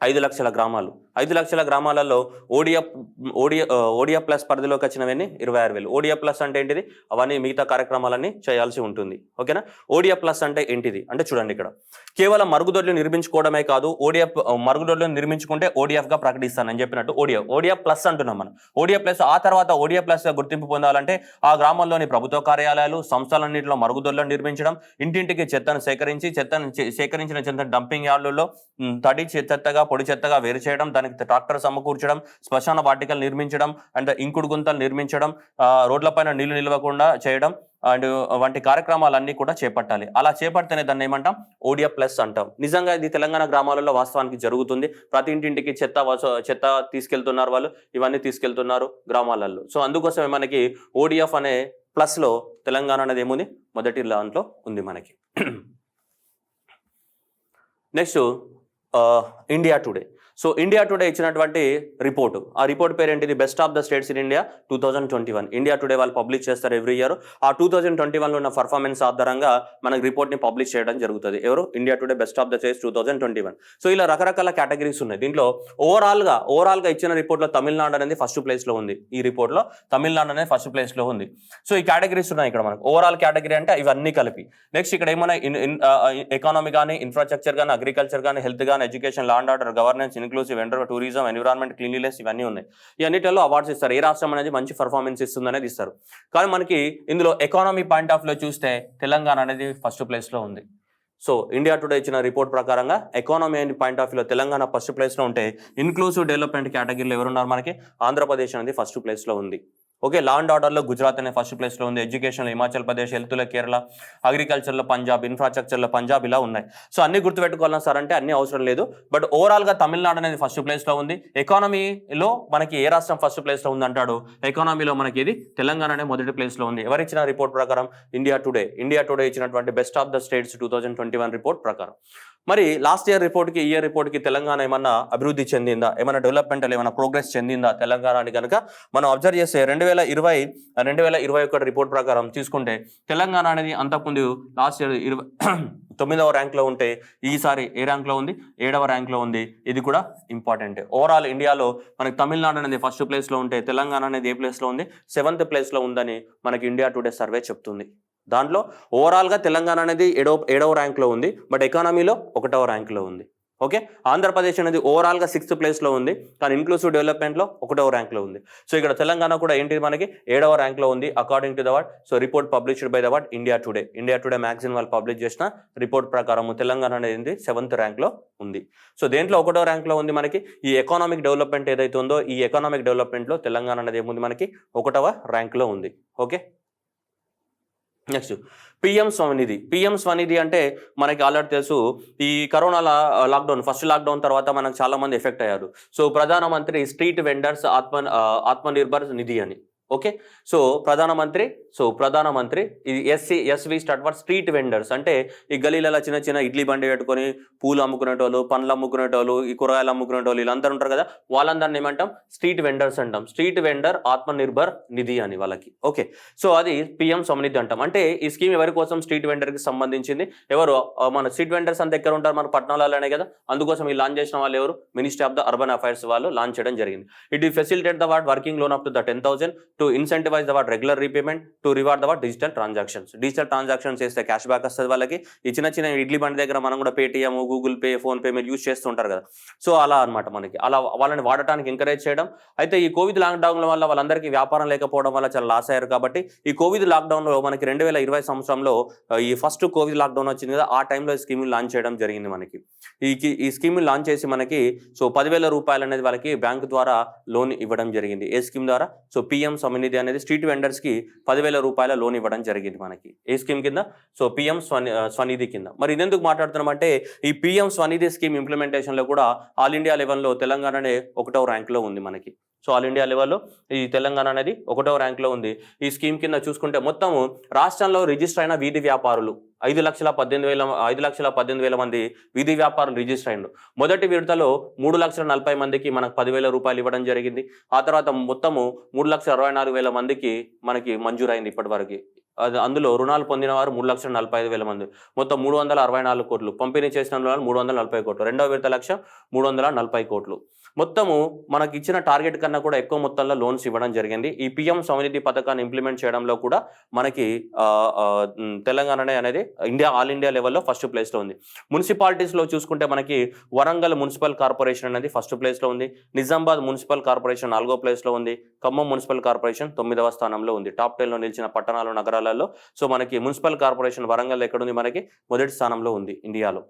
5 లక్షల గ్రామాలు, 5 లక్షల గ్రామాలలో ఓడిఎఫ్ ప్లస్ పరిధిలోకి వచ్చినవన్నీ 26,000. ఓడిఎఫ్ ప్లస్ అంటే ఏంటిది? అవన్నీ మిగతా కార్యక్రమాలన్నీ చేయాల్సి ఉంటుంది. ఓకేనా? ఓడిఎఫ్ ప్లస్ అంటే ఏంటిది అంటే చూడండి, ఇక్కడ కేవలం మరుగుదొడ్లు నిర్మించుకోవడమే కాదు, మరుగుదొడ్లు నిర్మించుకుంటే ఓడిఎఫ్గా ప్రకటిస్తానని చెప్పినట్టు ఓడిఎఫ్ ప్లస్ అంటున్నాం మనం. ఓడిఎఫ్ ప్లస్ ఆ తర్వాత ఓడిఎఫ్ ప్లస్ గుర్తింపు పొందాలంటే ఆ గ్రామంలోని ప్రభుత్వ కార్యాలయాలు, సంస్థలన్నింటిలో మరుగుదొడ్లను నిర్మించడం, ఇంటింటికి చెత్తను సేకరించిన చెత్త డంపింగ్ యార్డుల్లో తడి చెత్తగా పొడి చెత్తగా వేరు చేయడం, దానికి ట్రాక్టర్ సమకూర్చడం, శ్మశాన వాటికలు నిర్మించడం, అండ్ ఇంకుడు గుంతలు నిర్మించడం, రోడ్లపైన నీళ్లు నిలవకుండా చేయడం అండ్ వంటి కార్యక్రమాలన్నీ కూడా చేపట్టాలి. అలా చేపడితేనే దాన్ని ఏమంటాం? ఓడిఎఫ్ ప్లస్ అంటాం. నిజంగా ఇది తెలంగాణ గ్రామాలలో వాస్తవానికి జరుగుతుంది. ప్రతి ఇంటింటికి చెత్త తీసుకెళ్తున్నారు వాళ్ళు, ఇవన్నీ తీసుకెళ్తున్నారు గ్రామాలలో. సో అందుకోసమే మనకి ఓడిఎఫ్ అనే ప్లస్లో తెలంగాణ అనేది ఏముంది? మొదటి దాంట్లో ఉంది మనకి. Next India today. So India today ఇచ్చినటువంటి రిపోర్టు, ఆ రిపోర్ట్ పేరు ఏంటిది? Best of the states in India 2021. India today వాళ్ళు పబ్లిష్ చేస్తారు ఎవ్రీ ఇయర్. ఆ 2021లో ఉన్న పర్ఫార్మెన్స్ ఆధారంగా మనకు రిపోర్ట్ని పబ్లిష్ చేయడం జరుగుతుంది. ఎవరు? India today best of the states 2021. So ఇలా రకరకాల కేటగిరీస్ ఉన్నాయి. దీంట్లో ఓవరాల్గా ఇచ్చిన రిపోర్ట్లో తమిళనాడు అనేది ఫస్ట్ ప్లేస్లో ఉంది. ఈ రిపోర్ట్లో తమిళనాడు అనేది ఫస్ట్ ప్లేస్లో ఉంది. సో ఈ కేటగిరీస్ ఉన్నాయి ఇక్కడ మనకు. ఓవరాల్ కేటగిరీ అంటే ఇవన్నీ కలిపి. నెక్స్ట్ ఇక్కడ ఏమైనా ఎకానమీ కానీ, ఇన్ఫ్రాస్ట్రక్చర్ కానీ, అగ్రికల్చర్ కానీ, హెల్త్ కానీ, education, law and order, governance, inclusive, tourism, environment, cleanliness, ఇవన్నీ ఉన్నాయి. ఈ అన్నిటిలో అవార్డ్స్ ఇస్తారు. ఏ రాష్ట్రం అనేది మంచి పర్ఫార్మెన్స్ ఇస్తుంది అనేది ఇస్తారు. కానీ మనకి ఇందులో ఎకానమీ పాయింట్ ఆఫ్ లో చూస్తే తెలంగాణ అనేది ఫస్ట్ ప్లేస్లో ఉంది. సో ఇండియా టుడే ఇచ్చిన రిపోర్ట్ ప్రకారంగా ఎకానమీ అండ్ పాయింట్ ఆఫ్ వ్యూలో తెలంగాణ ఫస్ట్ ప్లేస్లో ఉంటే, ఇన్క్లూసివ్ డెవలప్మెంట్ కేటగిరీలో ఎవరున్నారు? మనకి ఆంధ్రప్రదేశ్ అనేది ఫస్ట్ ప్లేస్లో ఉంది. ఓకే, లా అండ్ ఆర్డర్లో గుజరాత్ అనే ఫస్ట్ ప్లేస్లో ఉంది, ఎడ్యుకేషన్లో హిమాచల్ ప్రదేశ్, హెల్త్లో కేరళ, అగ్రికల్చర్లో పంజాబ్, ఇన్ఫ్రాస్ట్రక్చర్లో పంజాబ్, ఇలా ఉన్నాయి. సో అన్ని గుర్తుపెట్టుకోవాలన్నా సార్ అంటే అన్ని అవసరం లేదు. బట్ ఓవరాల్గా తమిళనాడు అనేది ఫస్ట్ ప్లేస్లో ఉంది. ఎకానమీలో మనకి ఏ రాష్ట్రం ఫస్ట్ ప్లేస్లో ఉంది అంటాడు? ఎకానమీలో మనకి ఇది తెలంగాణ అనే మొదటి ప్లేస్లో ఉంది. ఎవరిచ్చిన రిపోర్ట్ ప్రకారం? ఇండియా టుడే ఇచ్చినటువంటి best of the states 2021 report ప్రకారం. మరి లాస్ట్ ఇయర్ రిపోర్ట్కి ఈ ఇయర్ రిపోర్ట్కి తెలంగాణ ఏమన్నా అభివృద్ధి చెందిందా, ఏమైనా డెవలప్మెంట్ ఏమైనా ప్రోగ్రెస్ చెందిందా తెలంగాణ అని కనుక మనం అబ్జర్వ్ చేస్తే 2020-2021 రిపోర్ట్ ప్రకారం తీసుకుంటే తెలంగాణ అనేది అంతకుముందు లాస్ట్ ఇయర్ 9వ ర్యాంక్లో ఉంటే ఈసారి ఏ ర్యాంక్లో ఉంది? 7వ ర్యాంక్లో ఉంది. ఇది కూడా ఇంపార్టెంట్. ఓవరాల్ ఇండియాలో మనకి తమిళనాడు అనేది ఫస్ట్ ప్లేస్లో ఉంటే తెలంగాణ అనేది ఏ ప్లేస్లో ఉంది? 7th ప్లేస్లో ఉందని మనకి ఇండియా టుడే సర్వే చెప్తుంది. దాంట్లో ఓవరాల్గా తెలంగాణ అనేది 7వ ర్యాంక్లో ఉంది, బట్ ఎకానమీలో 1వ ర్యాంక్లో ఉంది. ఓకే, ఆంధ్రప్రదేశ్ అనేది ఓవరాల్గా 6th ప్లేస్లో ఉంది, కానీ ఇంక్లూసివ్ డెవలప్మెంట్లో 1వ ర్యాంక్లో ఉంది. సో ఇక్కడ తెలంగాణ కూడా ఏంటి మనకి 7వ ర్యాంక్లో ఉంది according to the what, so report published by the what India today magazine వాళ్ళు పబ్లిష్ చేసిన రిపోర్ట్ ప్రకారం తెలంగాణ అనేది 7th ర్యాంక్లో ఉంది. సో దేంట్లో 1వ ర్యాంక్లో ఉంది మనకి ఈ ఎకనామిక్ డెవలప్మెంట్ ఏదైతే ఉందో, ఈ ఎకనామిక్ డెవలప్మెంట్లో తెలంగాణ అనేది ఏముంది మనకి 1వ ర్యాంక్లో ఉంది. ఓకే, నెక్స్ట్ పిఎం స్వనిధి అంటే మనకి ఆల్రెడీ తెలుసు, ఈ కరోనా లాక్డౌన్ ఫస్ట్ లాక్డౌన్ తర్వాత మనకు చాలా మంది ఎఫెక్ట్ అయ్యారు. సో ప్రధానమంత్రి స్ట్రీట్ వెండర్స్ ఆత్మనిర్భర్ నిధి అని. ఓకే, సో ప్రధానమంత్రి ఇది SV start for street vendors, అంటే ఈ గలీలలో చిన్న చిన్న ఇడ్లీ బండి పెట్టుకొని పూలు అమ్ముకునేటోళ్ళు, పండ్లు అమ్ముకునేటోళ్ళు, ఈ కూరగాయలు అమ్ముకునేటోళ్ళు వీళ్ళందరూ ఉంటారు కదా, వాళ్ళందరినీ ఏమంటాం స్ట్రీట్ వెండర్స్ అంటాం. స్ట్రీట్ వెండర్ ఆత్మనిర్భర్ నిధి అని వాళ్ళకి. ఓకే, సో అది పిఎం స్వనిధి అంటాం. అంటే ఈ స్కీమ్ ఎవరి కోసం, స్ట్రీట్ వెండర్కి సంబంధించింది. ఎవరు మన స్ట్రీట్ వెండర్స్ అంతా ఎక్కడ ఉంటారు, మన పట్టణాలలోనే కదా, అందుకోసం ఈ లాంచ్ చేసిన వాళ్ళు ఎవరు, ministry of the urban affairs వాళ్ళు లాంచ్ చేయడం జరిగింది. It will facilitate the what working loan up to the 10,000 to incentivize the what regular repayment, to reward the what digital transactions చేస్తే క్యాష్ బ్యాక్ వస్తుంది వాళ్ళకి. ఈ చిన్న చిన్న ఇడ్లీ బండి దగ్గర మనం కూడా Paytm, Google pay, phone pay మీరు యూజ్ చేస్తూ ఉంటారు కదా, సో అలా అనమాట మనకి అలా వాళ్ళని వాడటానికి ఎంకరేజ్ చేయడం. అయితే ఈ కోవిడ్ లాక్డౌన్ వల్ల వాళ్ళందరికీ వ్యాపారం లేకపోవడం వల్ల చాలా లాస్ అయ్యారు. కాబట్టి ఈ కోవిడ్ లాక్డౌన్లో మనకి 2020 సంవత్సరంలో ఈ ఫస్ట్ కోవిడ్ లాక్డౌన్ వచ్చింది కదా, ఆ టైంలో ఈ స్కీమ్ లాంచ్ చేయడం జరిగింది మనకి. ఈ స్కీమ్ లాంచ్ చేసి మనకి సో 10,000 రూపాయలు అనేది వాళ్ళకి బ్యాంకు ద్వారా లోన్ ఇవ్వడం జరిగింది. ఏ స్కీమ్ ద్వారా, సో పిఎం స్వనిధి అనేది స్ట్రీట్ వెండర్స్ కి 10,000 రూపాయల లోన్ ఇవ్వడం జరిగింది మనకి. ఏ స్కీమ్ కింద, సో పిఎం స్వనిధి కింద. మరి ఇదెందుకు మాట్లాడుతున్నామంటే ఈ పిఎం స్వనిధి స్కీమ్ ఇంప్లిమెంటేషన్ లో కూడా ఆల్ ఇండియా లెవెల్లో తెలంగాణనే 1వ ర్యాంక్లో ఉంది మనకి. సో ఆల్ ఇండియా లెవెల్లో ఈ తెలంగాణ అనేది 1వ ర్యాంక్లో ఉంది. ఈ స్కీమ్ కింద చూసుకుంటే మొత్తము రాష్ట్రంలో రిజిస్టర్ అయిన వీధి వ్యాపారులు 5,18,000 మంది వీధి వ్యాపారులు రిజిస్టర్ అయ్యారు. మొదటి విడతలో 3,40,000 మందికి మనకు 10,000 రూపాయలు ఇవ్వడం జరిగింది. ఆ తర్వాత మొత్తము 3,64,000 మందికి మనకి మంజూరైంది ఇప్పటి వరకు. అందులో రుణాలు పొందిన వారు 3,45,000 మంది, మొత్తం 364 కోట్లు, పంపిణీ చేసిన 340 కోట్లు, రెండవ విడత లక్ష్యం 340 కోట్లు. మొత్తము మనకి ఇచ్చిన టార్గెట్ కన్నా కూడా ఎక్కువ మొత్తంలో లోన్స్ ఇవ్వడం జరిగింది. ఈ పిఎం స్వనిధి పథకాన్ని ఇంప్లిమెంట్ చేయడంలో కూడా మనకి తెలంగాణ అనేది ఆల్ ఇండియా లెవెల్లో ఫస్ట్ ప్లేస్లో ఉంది. మున్సిపాలిటీస్లో చూసుకుంటే మనకి వరంగల్ మున్సిపల్ కార్పొరేషన్ అనేది ఫస్ట్ ప్లేస్లో ఉంది, నిజామాబాద్ మున్సిపల్ కార్పొరేషన్ 4వ ప్లేస్లో ఉంది, ఖమ్మం మున్సిపల్ కార్పొరేషన్ 9వ స్థానంలో ఉంది. టాప్ 10లో నిలిచిన పట్టణాలు నగరాలలో సో మనకి మున్సిపల్ కార్పొరేషన్ వరంగల్ ఎక్కడుంది, మనకి మొదటి స్థానంలో ఉంది ఇండియాలో.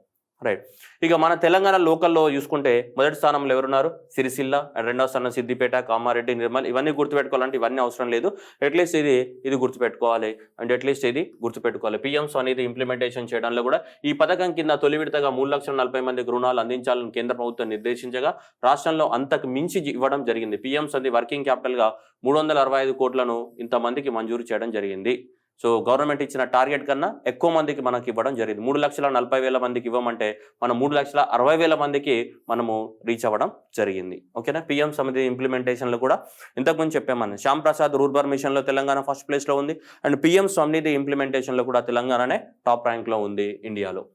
రైట్, ఇక మన తెలంగాణ లోకల్లో చూసుకుంటే మొదటి స్థానంలో ఎవరున్నారు, సిరిసిల్ల, అండ్ రెండవ స్థానం సిద్దిపేట, కామారెడ్డి, నిర్మల్. ఇవన్నీ గుర్తుపెట్టుకోవాలంటే ఇవన్నీ అవసరం లేదు, అట్లీస్ట్ ఇది గుర్తుపెట్టుకోవాలి. పిఎం స్వనిధి ఇంప్లిమెంటేషన్ చేయడంలో కూడా ఈ పథకం కింద తొలి విడతగా 3,40,000 మందికి రుణాలు అందించాలని కేంద్ర ప్రభుత్వం నిర్దేశించగా రాష్ట్రంలో అంతకు మించి ఇవ్వడం జరిగింది. పిఎం స్వనిధి వర్కింగ్ క్యాపిటల్గా 365 కోట్లను ఇంతమందికి మంజూరు చేయడం జరిగింది. సో గవర్నమెంట్ ఇచ్చిన టార్గెట్ కన్నా ఎక్కువ మందికి మనకి ఇవ్వడం జరిగింది. 3,40,000 మందికి ఇవ్వమంటే మనం 3,60,000 మందికి మనము రీచ్ అవ్వడం జరిగింది. ఓకేనా, పిఎం స్వనిధి ఇంప్లిమెంటేషన్లో కూడా ఇంతకుముందు చెప్పామని శ్యామ్ ప్రసాద్ రూర్బన్ మిషన్లో తెలంగాణ ఫస్ట్ ప్లేస్లో ఉంది, అండ్ పిఎం స్వనిధి ఇంప్లిమెంటేషన్లో కూడా తెలంగాణనే టాప్ ర్యాంక్లో ఉంది ఇండియాలో.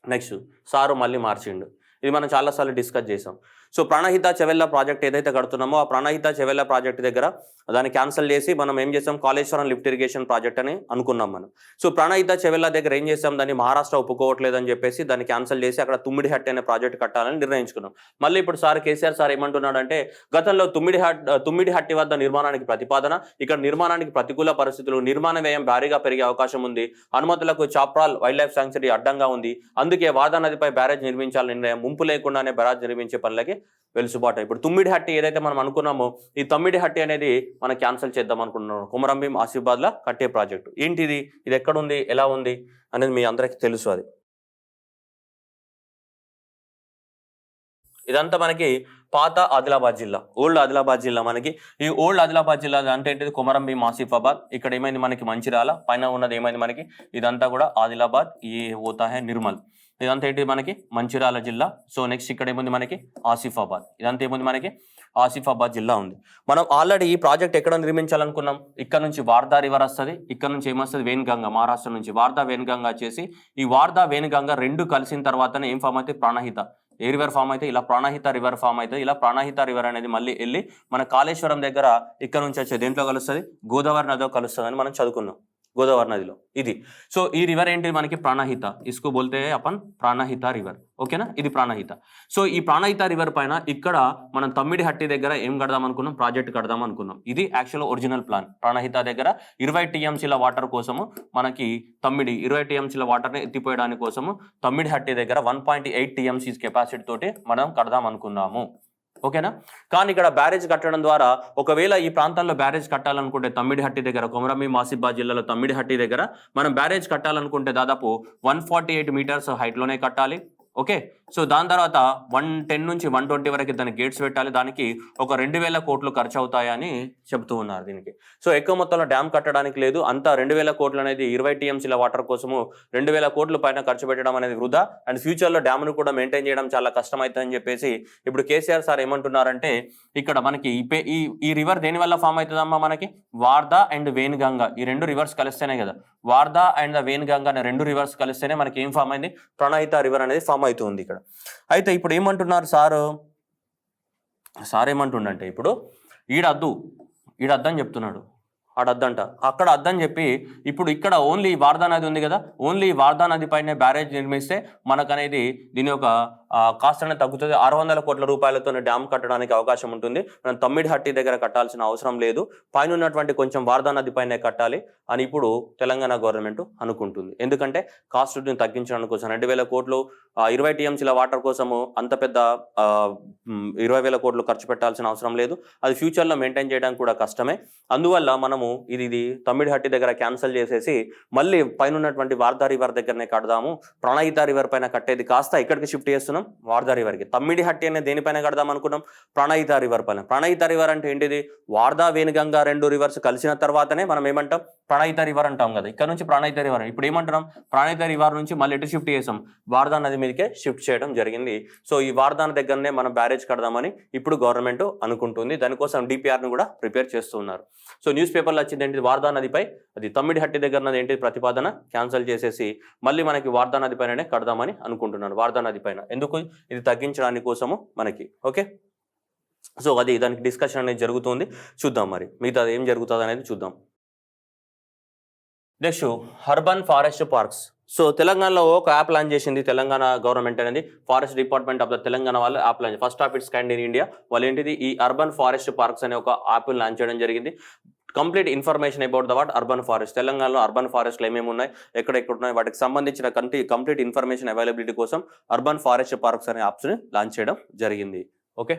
నెక్స్ట్ సారు మళ్ళీ మార్చిండు, ఇది మనం చాలాసార్లు డిస్కస్ చేసాం. సో ప్రాణహిత చెవెళ్ళ ప్రాజెక్ట్ ఏదైతే కడుతున్నామో ఆ ప్రాణహిత చెవెళ్ళ ప్రాజెక్ట్ దగ్గర దాన్ని క్యాన్సిల్ చేసి మనం ఏం చేసాం, కాళేశ్వరం లిఫ్ట్ ఇరిగేషన్ ప్రాజెక్ట్ అని అనుకున్నాం మనం. సో ప్రాణహిత చెవెళ్ళ దగ్గర ఏం చేసాం, దాన్ని మహారాష్ట్ర ఒప్పుకోవట్లేదని చెప్పేసి దాన్ని క్యాన్సిల్ చేసి అక్కడ తుమ్మిడిహట్టి అనే ప్రాజెక్ట్ కట్టాలని నిర్ణయించుకున్నాం. మళ్ళీ ఇప్పుడు కేసీఆర్ సార్ ఏమంటున్నాడంటే, గతంలో తుమ్మిడిహట్టి వద్ద నిర్మాణానికి ప్రతిపాదన, ఇక్కడ నిర్మాణానికి ప్రతికూల పరిస్థితులు, నిర్మాణ వ్యయం భారీగా పెరిగే అవకాశం ఉంది, అనుమతులకు చాప్రాల్ వైల్డ్ లైఫ్ శాంక్చురీ అడ్డంగా ఉంది, అందుకే వాదా నదిపై బ్యారేజ్ నిర్మించాలని నిర్ణయం, ముంపు లేకుండానే బ్యారేజ్ నిర్మించే పనులకి వెలుసుబాటు. ఇప్పుడు తుమ్మిడిహట్టి ఏదైతే మనం అనుకున్నామో ఈ తుమ్మిడిహట్టి అనేది మనం క్యాన్సిల్ చేద్దాం అనుకుంటున్నాం. కొమరంభీం ఆసిఫాబాద్లో కట్టే ప్రాజెక్టు ఏంటిది, ఇది ఎక్కడుంది, ఎలా ఉంది అనేది మీ అందరికీ తెలుసు. అది ఇదంతా మనకి పాత ఆదిలాబాద్ జిల్లా, ఓల్డ్ ఆదిలాబాద్ జిల్లా. మనకి ఈ ఓల్డ్ ఆదిలాబాద్ జిల్లా అంటే ఏంటిది, కొమరంభీం ఆసిఫాబాద్. ఇక్కడ ఏమైంది మనకి మంచిర్యాల, పైన ఉన్నది ఏమైంది మనకి ఇదంతా కూడా ఆదిలాబాద్, ఈ హోతా హై నిర్మల్. ఇదంతా ఏంటి మనకి మంచిర్యాల జిల్లా. సో నెక్స్ట్ ఇక్కడ ఏముంది మనకి ఆసిఫాబాద్, ఇదంతా ఏముంది మనకి ఆసిఫాబాద్ జిల్లా ఉంది. మనం ఆల్రెడీ ఈ ప్రాజెక్ట్ ఎక్కడ నిర్మించాలనుకున్నాం, ఇక్కడ నుంచి వార్దా రివర్ వస్తుంది, ఇక్కడ నుంచి ఏమొస్తుంది వేణుగంగ, మహారాష్ట్ర నుంచి వార్దా వేణుగంగ వచ్చేసి ఈ వార్దా వేణుగంగ రెండు కలిసిన తర్వాతనే ఏం ఫామ్ అయితే ప్రాణహిత ఏ రివర్ ఫామ్ అయితే ఇలా ప్రాణహిత రివర్ ఫామ్ అయితే ఇలా ప్రాణహిత రివర్ అనేది మళ్ళీ వెళ్ళి మన కాళేశ్వరం దగ్గర ఇక్కడ నుంచి వచ్చే దేంట్లో కలుస్తుంది, గోదావరి నదిలో కలుస్తుంది అని మనం చదువుకున్నాం. గోదావరి నదిలో ఇది. సో ఈ రివర్ ఏంటి మనకి ప్రాణహిత, ఇస్కో బోల్తే అపన్ ప్రాణహిత రివర్, ఓకేనా, ఇది ప్రాణహిత. సో ఈ ప్రాణహిత రివర్ పైన ఇక్కడ మనం తమ్మిడిహట్టి దగ్గర ఏం కడదాం అనుకున్నాం, ప్రాజెక్ట్ కడదాం అనుకున్నాం. ఇది యాక్చువల్ ఒరిజినల్ ప్లాన్. ప్రాణహిత దగ్గర 20 టీఎంసీల వాటర్ కోసము మనకి 20 టీఎంసీల వాటర్ని ఎత్తిపోయడానికి కోసము తమ్మిడిహట్టి దగ్గర 1.8 టీఎంసీస్ కెపాసిటీ తోటి మనం కడదాం అనుకున్నాము, ఓకేనా. కానీ ఇక్కడ బ్యారేజ్ కట్టడం ద్వారా ఒకవేళ ఈ ప్రాంతాల్లో బ్యారేజ్ కట్టాలనుకుంటే తమ్మిడిహట్టి దగ్గర, కొమరమి మాసిబాద్ జిల్లాలో తమ్మిడిహట్టి దగ్గర మనం బ్యారేజ్ కట్టాలనుకుంటే దాదాపు 148 మీటర్స్ హైట్లోనే కట్టాలి, ఓకే. సో దాని తర్వాత 110 నుంచి 120 వరకు దానికి గేట్స్ పెట్టాలి. దానికి ఒక 2000 కోట్లు ఖర్చు అవుతాయని చెబుతూ ఉన్నారు దీనికి. సో ఎక్కువ మొత్తంలో డ్యామ్ కట్టడానికి లేదు, అంతా 2000 కోట్లు అనేది 20 టీఎంసీల వాటర్ కోసము 2000 కోట్ల పైన ఖర్చు పెట్టడం అనేది వృధా, అండ్ ఫ్యూచర్లో డ్యామ్ను కూడా మెయింటైన్ చేయడం చాలా కష్టమవుతుందని చెప్పేసి ఇప్పుడు కేసీఆర్ సార్ ఏమంటున్నారంటే, ఇక్కడ మనకి ఈ రివర్ దేని వల్ల ఫామ్ అవుతుందమ్మా, మనకి వార్దా అండ్ వేన్గంగా ఈ 2 రివర్స్ కలిస్తేనే కదా, వార్దా అండ్ వేన్గంగా అనే 2 రివర్స్ కలిస్తేనే మనకి ఏం ఫామ్ అయింది, ప్రణహిత రివర్ అనేది ఫామ్ అవుతుంది ఇక్కడ. అయితే ఇప్పుడు ఏమంటున్నారు సార్ ఏమంటుండంటే, ఇప్పుడు ఈడద్దు అని చెప్తున్నాడు, ఆడద్దంట, అక్కడ అద్దని చెప్పి ఇప్పుడు ఇక్కడ ఓన్లీ వార్దా నది ఉంది కదా, ఓన్లీ వార్దా నది పైన బ్యారేజ్ నిర్మిస్తే మనకనేది దీని యొక్క కాస్ట్ అనేది తగ్గుతుంది. 600 కోట్ల రూపాయలతో డ్యామ్ కట్టడానికి అవకాశం ఉంటుంది. మనం తమ్మిడిహట్టి దగ్గర కట్టాల్సిన అవసరం లేదు, పైన ఉన్నటువంటి కొంచెం వార్దా నది పైనే కట్టాలి అని ఇప్పుడు తెలంగాణ గవర్నమెంట్ అనుకుంటుంది. ఎందుకంటే కాస్ట్ని తగ్గించడానికి కోసం 2000 కోట్లు 20 టీఎంసీల వాటర్ కోసము అంత పెద్ద 20,000 కోట్లు ఖర్చు పెట్టాల్సిన అవసరం లేదు, అది ఫ్యూచర్లో మెయింటైన్ చేయడానికి కూడా కష్టమే. అందువల్ల మనము ఇది తమ్మిడిహట్టి దగ్గర క్యాన్సిల్ చేసేసి మళ్ళీ పైన ఉన్నటువంటి వార్దా రివర్ దగ్గరనే కడదాము, ప్రణహిత రివర్ పైన కట్టేది కాస్త ఇక్కడికి షిఫ్ట్ చేస్తున్నాం వార్దా రివర్కి. తమ్మిడిహట్టి అనేది దేనిపైన కడదాం అనుకున్నాం, ప్రణహిత రివర్ పైన. ప్రణహిత రివర్ అంటే ఏంటిది, వార్దా వేణుగంగా 2 రివర్స్ కలిసిన తర్వాతనే మనం ఏమంటాం, ప్రణహిత రివర్ అంటాం కదా. ఇక్కడ నుంచి ప్రణహిత రివర్, ఇప్పుడు ఏమంటున్నాం, ప్రణహిత రివర్ నుంచి మళ్ళీ ఎటు షిఫ్ట్ చేసాం, వార్దా నది మీదకే షిఫ్ట్ చేయడం జరిగింది. సో ఈ వార్దా దగ్గరనే మనం బ్యారేజ్ కడదామని ఇప్పుడు గవర్నమెంట్ అనుకుంటుంది. దానికోసం డిపిఆర్ను కూడా ప్రిపేర్ చేస్తున్నారు. సో న్యూస్ పేపర్లో వచ్చింది ఏంటి, వార్దా నదిపై అది తమ్మిడిహట్టి దగ్గర ఏంటి ప్రతిపాదన క్యాన్సిల్ చేసేసి మళ్ళీ మనకి వార్దా నది పైననే కడదామని అనుకుంటున్నాను, వార్దా నది పైన. ఎందుకు, ఇది తగ్గించడానికి కోసము మనకి, ఓకే. సో అది దానికి డిస్కషన్ అనేది జరుగుతుంది, చూద్దాం మరి మిగతా ఏం జరుగుతుంది అనేది చూద్దాం. Next urban forest parks. So తెలంగాణలో ఒక యాప్ లాంచ్ చేసింది తెలంగాణ గవర్నమెంట్ అనేది, forest department of the Telangana వాళ్ళు app launch, first of its kind in India. వాళ్ళు ఏంటిది, ఈ అర్బన్ ఫారెస్ట్ పార్క్స్ అనే ఒక యాప్ లాంచ్ చేయడం జరిగింది. Complete information about the what urban forest, తెలంగాణలో అర్బన్ ఫారెస్ట్లు ఏమేమి ఉన్నాయి, ఎక్కడెక్కడ ఉన్నాయి, వాటికి సంబంధించిన కంప్లీట్ ఇన్ఫర్మేషన్ అవైలబిలిటీ కోసం అర్బన్ ఫారెస్ట్ పార్క్స్ అనే యాప్స్ని లాంచ్ చేయడం జరిగింది, ఓకే.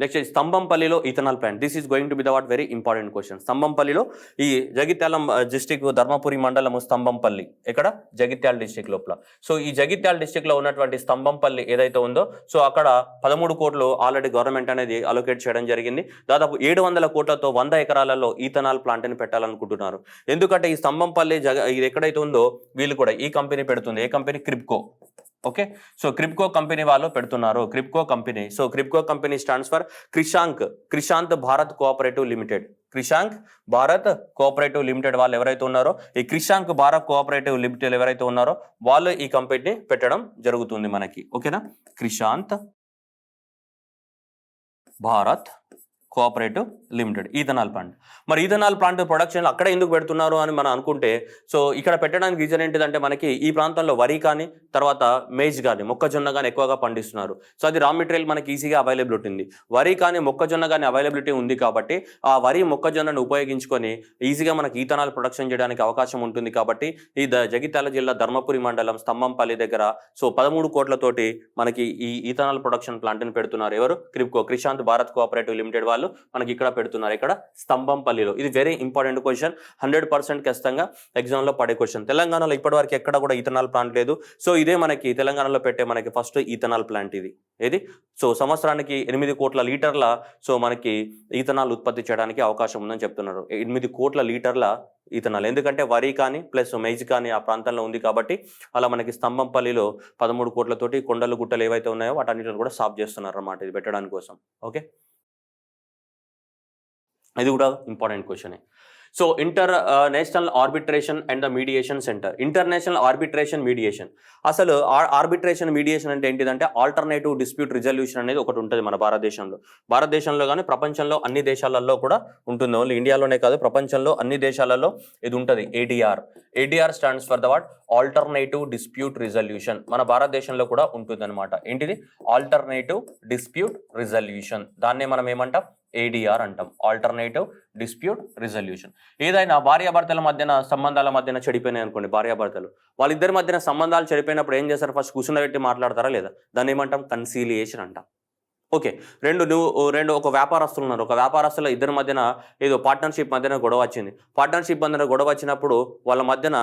నెక్స్ట్ స్తంభంపల్లిలో ethanol plant. This is going to be the what very important question. స్తంభంపల్లిలో ఈ జగిత్యాల డిస్టిక్ ధర్మపురి మండలము స్తంభంపల్లి, ఎక్కడ జగిత్యాల డిస్టిక్ లోపల. సో ఈ జగిత్యాల డిస్టిక్ లో ఉన్నటువంటి స్తంభంపల్లి ఏదైతే ఉందో, సో అక్కడ 13 కోట్లు ఆల్రెడీ గవర్నమెంట్ అనేది అలొకేట్ చేయడం జరిగింది. దాదాపు 700 కోట్లతో 100 ఎకరాలలో ఈథనాల్ ప్లాంట్ ని పెట్టాలనుకుంటున్నారు. ఎందుకంటే ఈ స్తంభంపల్లి ఇది ఎక్కడైతే ఉందో వీళ్ళు కూడా ఈ కంపెనీ పెడుతుంది, ఏ company, Kribhco, okay. So Kribhco company వాళ్ళు పెడుతున్నారు, Kribhco company. So Kribhco company stands for Krishant Bharat cooperative limited. Krishank Bharat cooperative limited వాళ్ళు ఎవరైతే ఉన్నారో, ఈ క్రిషాంక్ భారత్ కోఆపరేటివ్ లిమిటెడ్ ఎవరైతే ఉన్నారో వాళ్ళు ఈ కంపెనీని పెట్టడం జరుగుతుంది మనకి, ఓకేనా. Krishant Bharat cooperative limited ethanol plant. మరి ఈథనాల్ ప్లాంట్ ప్రొడక్షన్ అక్కడ ఎందుకు పెడుతున్నారు అని మనం అనుకుంటే, సో ఇక్కడ పెట్టడానికి రీజన్ ఏంటిదంటే మనకి ఈ ప్రాంతంలో వరి కానీ తర్వాత మేజ్ కానీ మొక్కజొన్న కానీ ఎక్కువగా పండిస్తున్నారు. సో అది రా మెటీరియల్ మనకి ఈజీగా అవైలబిలిటీ ఉంది. వరి కానీ మొక్కజొన్న కానీ అవైలబిలిటీ ఉంది కాబట్టి ఆ వరి మొక్కజొన్నను ఉపయోగించుకొని ఈజీగా మనకి ఈథనాల్ ప్రొడక్షన్ చేయడానికి అవకాశం ఉంటుంది. కాబట్టి ఈ జగిత్యాల జిల్లా ధర్మపురి మండలం స్తంభంపల్లి దగ్గర సో 13 కోట్లతోటి మనకి ఈ ఈథనాల్ ప్రొడక్షన్ ప్లాంట్ని పెడుతున్నారు. ఎవరు, క్రిప్కో, క్రిషాంత్ భారత్ కోఆపరేటివ్ లిమిటెడ్ వాళ్ళు మనకి ఇక్కడ పెడుతున్నారు, ఇక్కడ స్తంభంపల్లిలో. ఇది వెరీ ఇంపార్టెంట్ క్వశ్చన్, 100% ఖచ్చితంగా ఎగ్జామ్ లో పడే క్వశ్చన్. తెలంగాణలో ఇప్పటివరకు ఎక్కడ కూడా ఈథనాల్ ప్లాంట్ లేదు. సో ఇదే మనకి తెలంగాణలో పెట్టే మనకి ఫస్ట్ ఈథనాల్ ప్లాంట్ ఇది. ఏది, సో సంవత్సరానికి 8 కోట్ల లీటర్ల సో మనకి ఈథనాల్ ఉత్పత్తి చేయడానికి అవకాశం ఉందని చెప్తున్నారు. 8 కోట్ల లీటర్ల ఈథనాల్, ఎందుకంటే వరి కానీ ప్లస్ మేజ్ కానీ ఆ ప్రాంతంలో ఉంది కాబట్టి అలా మనకి స్తంభంపల్లిలో 13 కోట్లతోటి కొండలు గుట్టలు ఏవైతే ఉన్నాయో వాటన్నిటిని కూడా సాఫ్ చేస్తున్నారు అన్నమాట, ఇది పెట్టడానికి కోసం, ఓకే. ఇది కూడా ఇంపార్టెంట్ క్వశ్చనే. So national arbitration and the mediation centre. International arbitration mediation, అసలు ఆర్బిట్రేషన్ మీడియేషన్ అంటే ఏంటిదంటే ఆల్టర్నేటివ్ డిస్ప్యూట్ రిజల్యూషన్ అనేది ఒకటి ఉంటుంది మన భారతదేశంలో కానీ ప్రపంచంలో అన్ని దేశాలలో కూడా ఉంటుంది. ఓన్లీ ఇండియాలోనే కాదు, ప్రపంచంలో అన్ని దేశాలలో ఇది ఉంటుంది. ADR stands for the what alternative dispute resolution. మన భారతదేశంలో కూడా ఉంటుంది అనమాట. ఏంటిది ఆల్టర్నేటివ్ డిస్ప్యూట్ రిజల్యూషన్, దాన్నే మనం ఏమంటాం ఏడిఆర్ అంటాం, ఆల్టర్నేటివ్ డిస్ప్యూట్ రిజల్యూషన్. ఏదైనా భార్యాభర్తల సంబంధాల మధ్యన చెడిపోయినాయి అనుకోండి, భార్యాభర్తలు వాళ్ళిద్దరి మధ్యన సంబంధాలు చెడిపోయినప్పుడు ఏం చేస్తారు, ఫస్ట్ కూర్చున్నబెట్టి మాట్లాడతారా లేదా, దాన్ని ఏమంటాం కన్సీలియేషన్ అంటాం. ఓకే, ఒక వ్యాపారస్తులు ఉన్నారు, ఒక వ్యాపారస్తుల ఇద్దరి మధ్యన ఏదో పార్ట్నర్షిప్ మధ్యన గొడవ వచ్చింది. పార్ట్నర్షిప్ మధ్యన గొడవ వచ్చినప్పుడు వాళ్ళ మధ్యన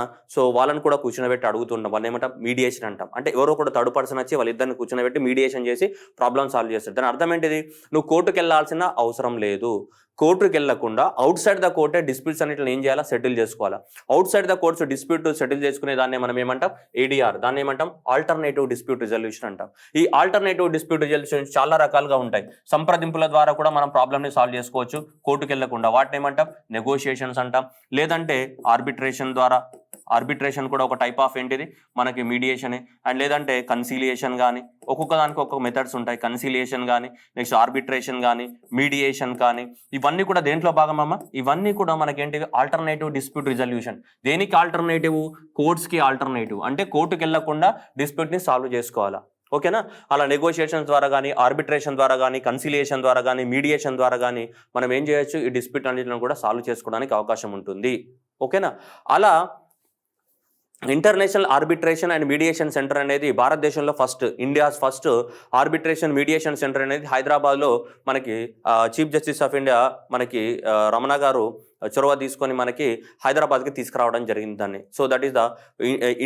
వాళ్ళని కూడా కూర్చునబెట్టి అడుగుతుంటాం, వాళ్ళు ఏమంటాం మీడియేషన్ అంటాం. అంటే ఎవరో కూడా థర్డ్ పర్సన్ వచ్చి వాళ్ళిద్దరిని కూర్చునబెట్టి మీడియేషన్ చేసి ప్రాబ్లమ్ సాల్వ్ చేస్తారు. దాని అర్థం ఏంటిది, నువ్వు కోర్టుకు వెళ్ళాల్సిన అవసరం లేదు. కోర్టుకు వెళ్లకుండా అవుట్ సైడ్ ద కోర్టే డిస్ప్యూట్స్ అన్నిటిని ఏం చేయాలా, సెటిల్ చేసుకోవాలా. Out side the courts dispute settle చేసుకునే దాన్ని మనం ఏమంటాం ఏడిఆర్, దాన్ని ఏమంటాం ఆల్టర్నేటివ్ డిస్ప్యూట్ రిజల్యూషన్ అంటాం. ఈ ఆల్టర్నేటివ్ డిస్ప్యూట్ రిజల్యూషన్ చాలా రకాలుగా ఉంటాయి. సంప్రదింపుల ద్వారా కూడా మనం ప్రాబ్లమ్ని సాల్వ్ చేసుకోవచ్చు కోర్టుకు వెళ్లకుండా, వాటిని ఏమంటాం నెగోషియేషన్స్ అంటాం. లేదంటే ఆర్బిట్రేషన్ కూడా ఒక టైప్ ఆఫ్ ఏంటిది మనకి మీడియేషనే. అండ్ లేదంటే కన్సీలియేషన్ కానీ, ఒక్కొక్క దానికి ఒక్కొక్క మెథడ్స్ ఉంటాయి. కన్సీలియేషన్ కానీ, నెక్స్ట్ ఆర్బిట్రేషన్ కానీ, మీడియేషన్ కానీ, ఇవన్నీ కూడా దేంట్లో భాగమమ్మా, ఇవన్నీ కూడా మనకేంటివి ఆల్టర్నేటివ్ డిస్ప్యూట్ రిజల్యూషన్. దేనికి ఆల్టర్నేటివ్, కోర్ట్స్కి ఆల్టర్నేటివ్, అంటే కోర్టుకు వెళ్లకుండా డిస్ప్యూట్ని సాల్వ్ చేసుకోవాలా. ఓకేనా, అలా నెగోషియేషన్స్ ద్వారా కానీ, ఆర్బిట్రేషన్ ద్వారా కానీ, కన్సిలియేషన్ ద్వారా కానీ, మీడియేషన్ ద్వారా కానీ మనం ఏం చేయొచ్చు, ఈ డిస్ప్యూట్ అన్నిటిని కూడా సాల్వ్ చేసుకోవడానికి అవకాశం ఉంటుంది. ఓకేనా, అలా international arbitration and mediation centre అనేది భారతదేశంలో India's first arbitration mediation centre అనేది హైదరాబాద్లో మనకి చీఫ్ జస్టిస్ ఆఫ్ ఇండియా మనకి రమణ గారు చొరవ తీసుకొని మనకి హైదరాబాద్కి తీసుకురావడం జరిగింది దాన్ని. So that is the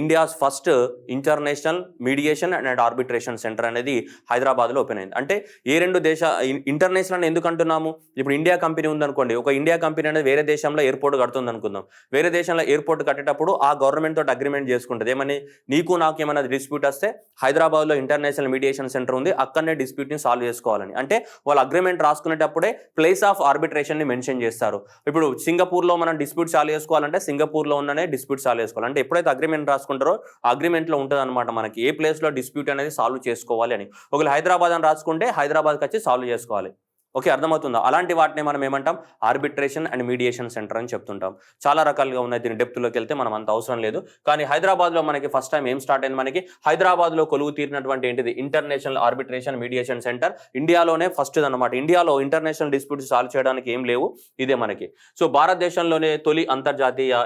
India's first international mediation and arbitration centre అనేది హైదరాబాద్లో ఓపెన్ అయింది. అంటే ఏ రెండు ఇంటర్నేషనల్ అని ఎందుకు అంటున్నాము, ఇప్పుడు ఇండియా కంపెనీ ఉందనుకోండి, ఒక ఇండియా కంపెనీ అనేది వేరే దేశంలో ఎయిర్పోర్ట్ కడుతుంది అనుకుందాం. వేరే దేశంలో ఎయిర్పోర్ట్ కట్టేటప్పుడు ఆ గవర్నమెంట్ తోటి అగ్రిమెంట్ చేసుకుంటుంది, ఏమని నీకు నాకు ఏమైనా డిస్ప్యూట్ వస్తే హైదరాబాద్లో ఇంటర్నేషనల్ మీడియేషన్ సెంటర్ ఉంది, అక్కడనే డిస్ప్యూట్ని సాల్వ్ చేసుకోవాలని. అంటే వాళ్ళు అగ్రిమెంట్ రాసుకునేటప్పుడే ప్లేస్ ఆఫ్ ఆర్బిట్రేషన్ని మెన్షన్ చేస్తారు. ఇప్పుడు సింగపూర్లో మనం డిస్ప్యూట్ సాల్వ్ చేసుకోవాలంటే సింగపూర్లో ఉన్ననే డిస్ప్యూట్ సాల్వ్ చేసుకోవాలి. అంటే ఎప్పుడైతే అగ్రిమెంట్ రాసుకుంటారో ఆ అగ్రిమెంట్లో ఉంటుంది అనమాట మనకి ఏ ప్లేస్లో డిస్ప్యూట్ అనేది సాల్వ్ చేసుకోవాలి అని. ఒకవేళ హైదరాబాద్ అని రాసుకుంటే హైదరాబాద్కి వచ్చి సాల్వ్ చేసుకోవాలి. ఓకే, అర్థమవుతుందా? అలాంటి వాటిని మనం ఏమంటాం ఆర్బిట్రేషన్ అండ్ మీడియేషన్ సెంటర్ అని చెప్తుంటాం. చాలా రకాలుగా ఉన్నాయి, దీని డెప్త్లోకి వెళ్తే మనం అంత అవసరం లేదు. కానీ హైదరాబాద్లో మనకి ఫస్ట్ టైం ఏం స్టార్ట్ అయింది, మనకి హైదరాబాద్లో కొలువు తీరినటువంటి ఏంటిది ఇంటర్నేషనల్ ఆర్బిట్రేషన్ మీడియేషన్ సెంటర్ ఇండియాలోనే ఫస్ట్ అనమాట. ఇండియాలో ఇంటర్నేషనల్ డిస్ప్యూట్స్ సాల్వ్ చేయడానికి ఏం లేవు, ఇదే మనకి. సో భారతదేశంలోనే తొలి అంతర్జాతీయ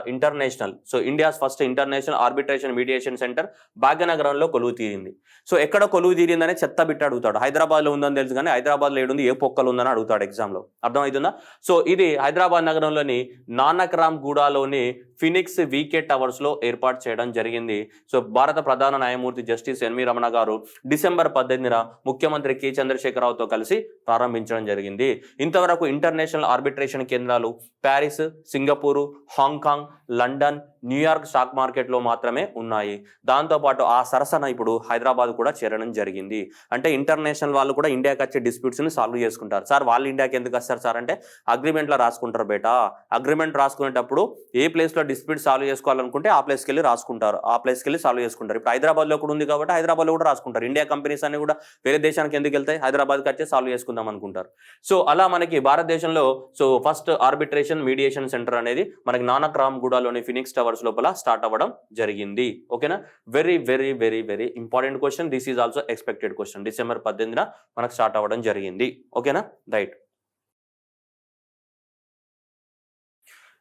India's first international arbitration mediation centre భాగ్యనగరంలో కొలువు తీరింది. సో ఎక్కడ కొలువు తీరిందనే చెత్త బిట్ట అడుగుతాడు. హైదరాబాద్లో ఉందని తెలుసు కానీ హైదరాబాద్లో ఏడుంది, ఏ పొక్కలు ఉందని అడుగుతాడు ఎగ్జామ్లో, అర్థమవుతుందా? సో ఇది హైదరాబాద్ నగరంలోని నానక్రామ్ గూడాలోని ఫినిక్స్ వీకే టవర్స్లో ఏర్పాటు చేయడం జరిగింది. సో భారత ప్రధాన న్యాయమూర్తి జస్టిస్ ఎన్వి రమణ గారు డిసెంబర్ 18న ముఖ్యమంత్రి కె చంద్రశేఖరరావుతో కలిసి ప్రారంభించడం జరిగింది. ఇంతవరకు ఇంటర్నేషనల్ ఆర్బిట్రేషన్ కేంద్రాలు Paris, Singapore, Hong Kong, London, New York stock మార్కెట్లో మాత్రమే ఉన్నాయి. దాంతోపాటు ఆ సరసన ఇప్పుడు హైదరాబాద్ కూడా చేరడం జరిగింది. అంటే ఇంటర్నేషనల్ వాళ్ళు కూడా ఇండియాకి వచ్చే డిస్ప్యూట్స్ని సాల్వ్ చేసుకుంటారు. సార్ వాళ్ళు ఇండియాకి ఎందుకు వస్తారు సార్ అంటే అగ్రిమెంట్లో రాసుకుంటారు బేటా. అగ్రిమెంట్ రాసుకునేటప్పుడు ఏ ప్లేస్లో డిస్ప్యూట్ సాల్వ్ చేసుకోవాలనుకుంటే ఆ ప్లేస్కి వెళ్ళి రాసుకుంటారు, ఆ ప్లేస్కి వెళ్ళి సాల్వ్ చేసుకుంటారు. ఇప్పుడు హైదరాబాద్లో కూడా ఉంది కాబట్టి హైదరాబాద్లో కూడా రాసుకుంటారు. ఇండియా కంపెనీస్ అన్ని కూడా వేరే దేశానికి ఎందుకు వెళ్తాయి, హైదరాబాద్కి వచ్చి సాల్వ్ చేసుకుందాం అనుకుంటారు. సో అలా మనకి భారతదేశంలో ఫస్ట్ ఆర్బిట్రేషన్ మీడియేషన్ సెంటర్ అనేది మనకి నానక్రామ్ గూడాలోని ఫినిక్స్ టవర్స్ లోపల స్టార్ట్ అవ్వడం జరిగింది. ఓకేనా, very very very very important question. This is also expected question. December 18న మనకు స్టార్ట్ అవ్వడం జరిగింది. ఓకేనా, రైట్.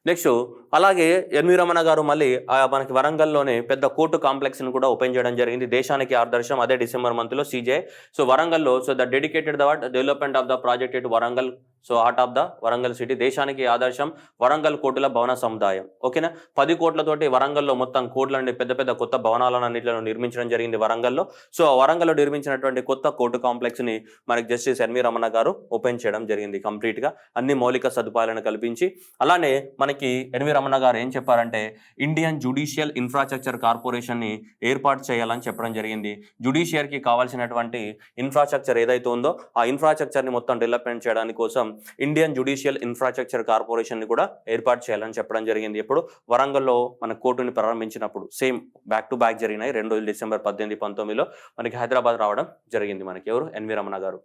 నెక్స్ట్ అలాగే ఎన్వి రమణ గారు మళ్ళీ మనకి వరంగల్లోనే పెద్ద కోర్టు కాంప్లెక్స్ని కూడా ఓపెన్ చేయడం జరిగింది. దేశానికి ఆదర్శం అదే డిసెంబర్ మంత్లో CJI. సో వరంగల్లో the dedicated development of the project at Warangal. So heart of the Warangal city. దేశానికి ఆదర్శం వరంగల్ కోర్టుల భవన సముదాయం. ఓకేనా, 10 కోట్లతోటి వరంగల్లో మొత్తం కోట్లండి పెద్ద పెద్ద కొత్త భవనాలను అన్నింటిలో నిర్మించడం జరిగింది వరంగల్లో. సో వరంగల్లో నిర్మించినటువంటి కొత్త కోర్టు కాంప్లెక్స్ని మనకి జస్టిస్ ఎన్వి రమణ గారు ఓపెన్ చేయడం జరిగింది కంప్లీట్గా, అన్ని మౌలిక సదుపాయాలను కల్పించి. అలానే మనకి ఎన్వి రమణ గారు ఏం చెప్పారంటే ఇండియన్ జ్యుడిషియల్ ఇన్ఫ్రాస్ట్రక్చర్ కార్పొరేషన్ని ఏర్పాటు చేయాలని చెప్పడం జరిగింది. జ్యుడిషియర్కి కావాల్సినటువంటి ఇన్ఫ్రాస్ట్రక్చర్ ఏదైతే ఉందో ఆ ఇన్ఫ్రాస్ట్రక్చర్ని మొత్తం డెవలప్మెంట్ చేయడానికి కోసం ఇండియన్ జ్యుడిషియల్ ఇన్ఫ్రాస్ట్రక్చర్ కార్పొరేషన్ని కూడా ఏర్పాటు చేయాలని చెప్పడం జరిగింది. ఎప్పుడు వరంగల్లో మన కోర్టుని ప్రారంభించినప్పుడు సేమ్ బ్యాక్ టు బ్యాక్ జరిగినాయి. 2 రోజులు డిసెంబర్ 18, 19లో మనకి హైదరాబాద్ రావడం జరిగింది. మనకి ఎవరు ఎన్వి రమణ గారు.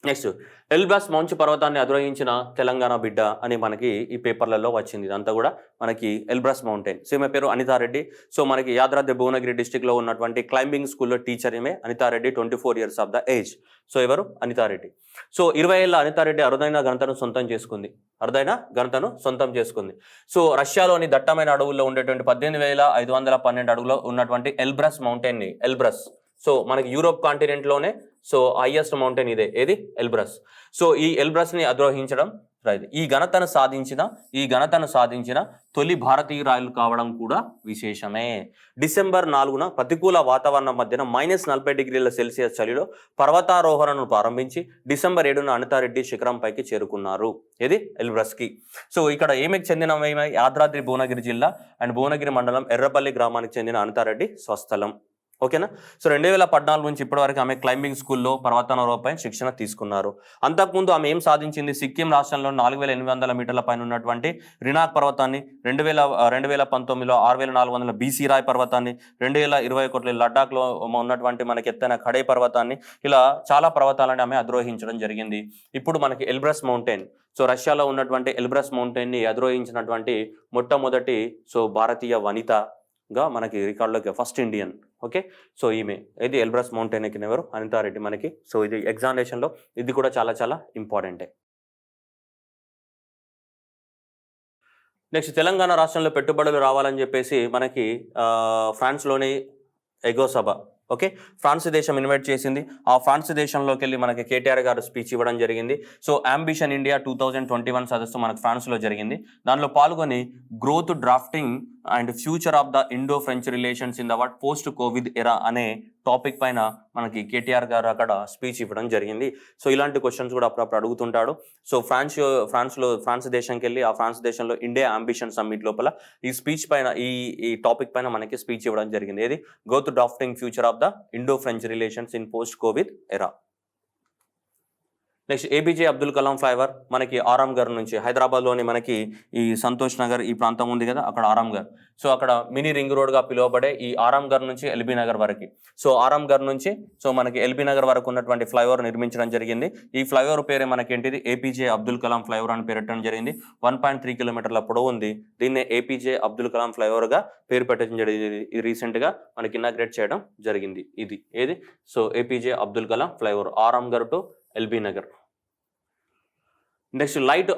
నెక్స్ట్ ఎల్బ్రస్ మంచు పర్వతాన్ని అధిరోహించిన తెలంగాణ బిడ్డ అని మనకి ఈ పేపర్లలో వచ్చింది. ఇదంతా కూడా మనకి ఎల్బ్రస్ మౌంటైన్. సో ఈమె పేరు అనితారెడ్డి. సో మనకి యాదాద్రి భువనగిరి డిస్టిక్లో ఉన్నటువంటి క్లైంబింగ్ స్కూల్లో టీచర్ ఈమె Anitha Reddy. 24 years of the age. So ఎవరు అనితారెడ్డి. సో 20 ఏళ్ల అనితారెడ్డి అరుదైన ఘనతను సొంతం చేసుకుంది. సో రష్యాలోని దట్టమైన అడవుల్లో ఉండేటువంటి 18,512 అడుగులో ఉన్నటువంటి ఎల్బ్రస్ మౌంటైన్ని సో మనకి యూరోప్ కాంటినెంట్ లోనే సో హైయెస్ట్ మౌంటైన్ ఇదే, ఏది ఎల్బ్రస్. సో ఈ ఎల్బ్రస్ ని అధిరోహించడం ఈ ఘనతను సాధించిన తొలి భారతీయురాలు కావడం కూడా విశేషమే. డిసెంబర్ 4న ప్రతికూల వాతావరణం మధ్యన -40°C చలిలో పర్వతారోహణను ప్రారంభించి డిసెంబర్ 7న అనితారెడ్డి శిఖరంపైకి చేరుకున్నారు. ఏది ఎల్బ్రస్ కి. సో ఇక్కడ ఏమికి చెందిన యాదాద్రి భువనగిరి జిల్లా అండ్ భువనగిరి మండలం ఎర్రపల్లి గ్రామానికి చెందిన అనితారెడ్డి స్వస్థలం. ఓకేనా. సో 2014 నుంచి ఇప్పటివరకు ఆమె క్లైంబింగ్ స్కూల్లో పర్వతారోహణపై శిక్షణ తీసుకున్నారు. అంతకుముందు ఆమె ఏం సాధించింది? సిక్కిం రాష్ట్రంలో 4,800 మీటర్ల పైన ఉన్నటువంటి రినాక్ పర్వతాన్ని, 2019లో 6,400 బీసీ రాయ్ పర్వతాన్ని, 2021లో లడ్డాఖ్లో ఉన్నటువంటి మనకి ఎత్తైన ఖడే పర్వతాన్ని, ఇలా చాలా పర్వతాలని ఆమె అధిరోహించడం జరిగింది. ఇప్పుడు మనకి ఎల్బ్రస్ మౌంటైన్, సో రష్యాలో ఉన్నటువంటి ఎల్బ్రస్ మౌంటైన్ని అధిరోహించినటువంటి మొట్టమొదటి భారతీయ వనితగా మనకి రికార్డులోకి ఫస్ట్ ఇండియన్. ఓకే. సో ఈమె ఇది ఎల్బ్రస్ మౌంటైన్ ఎక్కిన ఎవరు? అనితారెడ్డి మనకి. సో ఇది ఎగ్జామినేషన్లో ఇది కూడా చాలా ఇంపార్టెంటే. నెక్స్ట్ తెలంగాణ రాష్ట్రంలో పెట్టుబడులు రావాలని చెప్పేసి మనకి ఫ్రాన్స్లోని ఎగో సభ, ఓకే, ఫ్రాన్స్ దేశం ఇన్వైట్ చేసింది. ఆ ఫ్రాన్స్ దేశంలోకి వెళ్ళి మనకి కేటీఆర్ గారు స్పీచ్ ఇవ్వడం జరిగింది. సో అంబిషన్ ఇండియా 2021 సదస్సు మనకు ఫ్రాన్స్లో జరిగింది. దానిలో పాల్గొని growth, drafting and future of the Indo French relations in the what post Covid ఎరా అనే టాపిక్ పైన మనకి కేటీఆర్ గారు అక్కడ స్పీచ్ ఇవ్వడం జరిగింది. సో ఇలాంటి క్వశ్చన్స్ కూడా అప్పుడప్పుడు అడుగుతుంటాడు. సో ఫ్రాన్స్ దేశంకి వెళ్ళి ఆ ఫ్రాన్స్ దేశంలో ఇండియా అంబిషన్ సమ్మిట్ లోపల ఈ స్పీచ్ పైన ఈ టాపిక్ పైన మనకి స్పీచ్ ఇవ్వడం జరిగింది. ఏది? Growth, drafting future of the Indo French relations in post Covid era. Next APJ Abdul Kalam flyover మనకి ఆరాంఘర్ నుంచి, హైదరాబాద్లోని మనకి ఈ సంతోష్ నగర్ ఈ ప్రాంతం ఉంది కదా, అక్కడ ఆరాంఘర్. సో అక్కడ మినీ రింగ్ రోడ్గా పిలువబడే ఈ ఆరాంఘర్ నుంచి ఎల్బీ నగర్ వరకు, సో ఆరాంఘర్ నుంచి మనకి ఎల్బీ నగర్ వరకు ఉన్నటువంటి ఫ్లైఓవర్ నిర్మించడం జరిగింది. ఈ ఫ్లైఓవర్ పేరే మనకి ఏంటిది? ఏపీజే అబ్దుల్ కలాం ఫ్లైఓవర్ అని పేరెట్టడం జరిగింది. 1.3 కిలోమీటర్ల పొడవు ఉంది. దీన్నే ఏపీజే అబ్దుల్ కలాం ఫ్లైఓవర్గా పేరు పెట్టడం జరిగింది. ఇది రీసెంట్గా మనకి ఇనాగ్రేట్ చేయడం జరిగింది. ఇది ఏది? So APJ Abdul Kalam flyover Aramghar to LB Nagar. Next light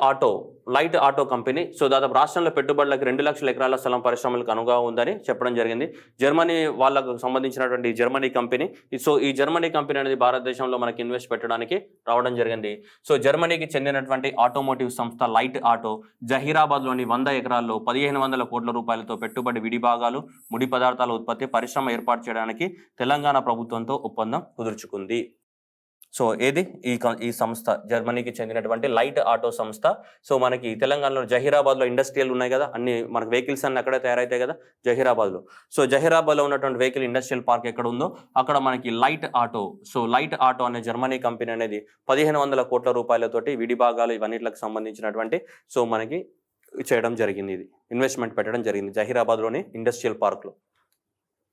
auto company. So దాదాపు రాష్ట్రంలో పెట్టుబడులకు 2 లక్షల ఎకరాల స్థలం పరిశ్రమలకు అనువుగా ఉందని చెప్పడం జరిగింది. జర్మనీ వాళ్ళకు సంబంధించినటువంటి జర్మనీ కంపెనీ. సో ఈ జర్మనీ కంపెనీ అనేది భారతదేశంలో మనకి ఇన్వెస్ట్ పెట్టడానికి రావడం జరిగింది. సో జర్మనీకి చెందినటువంటి ఆటోమోటివ్ సంస్థ లైట్ ఆటో జహీరాబాద్లోని 100 ఎకరాల్లో 1,500 కోట్ల రూపాయలతో పెట్టుబడి, విడిభాగాలు, ముడి పదార్థాల ఉత్పత్తి, పరిశ్రమ ఏర్పాటు చేయడానికి తెలంగాణ ప్రభుత్వంతో ఒప్పందం కుదుర్చుకుంది. సో ఏది? ఈ సంస్థ జర్మనీకి చెందినటువంటి లైట్ ఆటో సంస్థ. సో మనకి తెలంగాణలో జహీరాబాద్లో ఇండస్ట్రియల్ ఉన్నాయి కదా, అన్ని మనకి వెహికల్స్ అన్ని అక్కడే తయారవుతాయి కదా జహీరాబాద్లో. సో జహీరాబాద్లో ఉన్నటువంటి వెహికల్ ఇండస్ట్రియల్ పార్క్ ఎక్కడ ఉందో అక్కడ మనకి light auto. So light auto అనే జర్మనీ కంపెనీ అనేది 1,500 కోట్ల రూపాయలతోటి విడిభాగాలు ఇవన్నిటికి సంబంధించినటువంటి సో మనకి చేయడం జరిగింది. ఇది ఇన్వెస్ట్మెంట్ పెట్టడం జరిగింది జహీరాబాద్లోని ఇండస్ట్రియల్ పార్క్లో.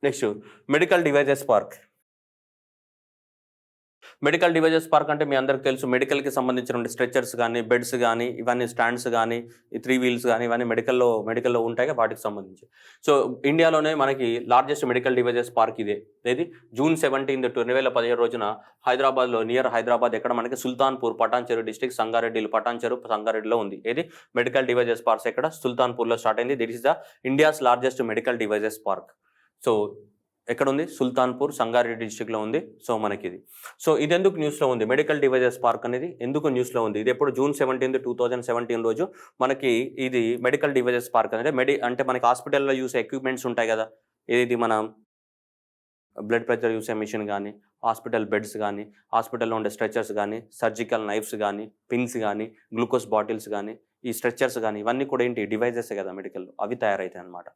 Next medical devices park. Medical devices park అంటే మీ అందరికి తెలుసు, మెడికల్కి సంబంధించిన స్ట్రెచర్స్ కానీ, బెడ్స్ కానీ, ఇవన్నీ స్టాండ్స్ కానీ, ఈ 3 wheels కానీ ఇవన్నీ మెడికల్లో ఉంటాయి వాటికి సంబంధించి. సో ఇండియాలోనే మనకి లార్జెస్ట్ మెడికల్ డివైజెస్ పార్క్ ఇదే. ఏది? జూన్ 17, 2017 రోజున హైదరాబాద్లో నియర్ హైదరాబాద్ ఎక్కడ మనకి సుల్తాన్పూర్, పటాన్చెరు డిస్ట్రిక్ట్, సంగారెడ్డిలో ఉంది. ఏది? మెడికల్ డివైజెస్ పార్క్స్ ఎక్కడ? సుల్తాన్పూర్లో స్టార్ట్ అయింది. That is the India's largest medical devices park. So ఎక్కడ ఉంది? సుల్తాన్పూర్, సంగారెడ్డి డిస్ట్రిక్ట్లో ఉంది. సో మనకి ఇది. సో ఇది ఎందుకు న్యూస్లో ఉంది? మెడికల్ డివైజెస్ పార్క్ అనేది ఎందుకు న్యూస్లో ఉంది? ఇది ఎప్పుడు? జూన్ 17, 2017 రోజు మనకి ఇది మెడికల్ డివైజెస్ పార్క్ అంటే మనకి హాస్పిటల్లో యూస్ ఎక్విప్మెంట్స్ ఉంటాయి కదా, ఇది మన బ్లడ్ ప్రెషర్ యూసే మిషన్ కానీ, హాస్పిటల్ బెడ్స్ కానీ, హాస్పిటల్లో ఉండే స్ట్రెచర్స్ కానీ, సర్జికల్ నైఫ్స్ కానీ, పిన్స్ కానీ, గ్లూకోజ్ బాటిల్స్ కానీ, ఈ స్ట్రెచర్స్ కానీ ఇవన్నీ కూడా ఏంటి? డివైజెస్ కదా మెడికల్లో, అవి తయారవుతాయి అన్నమాట.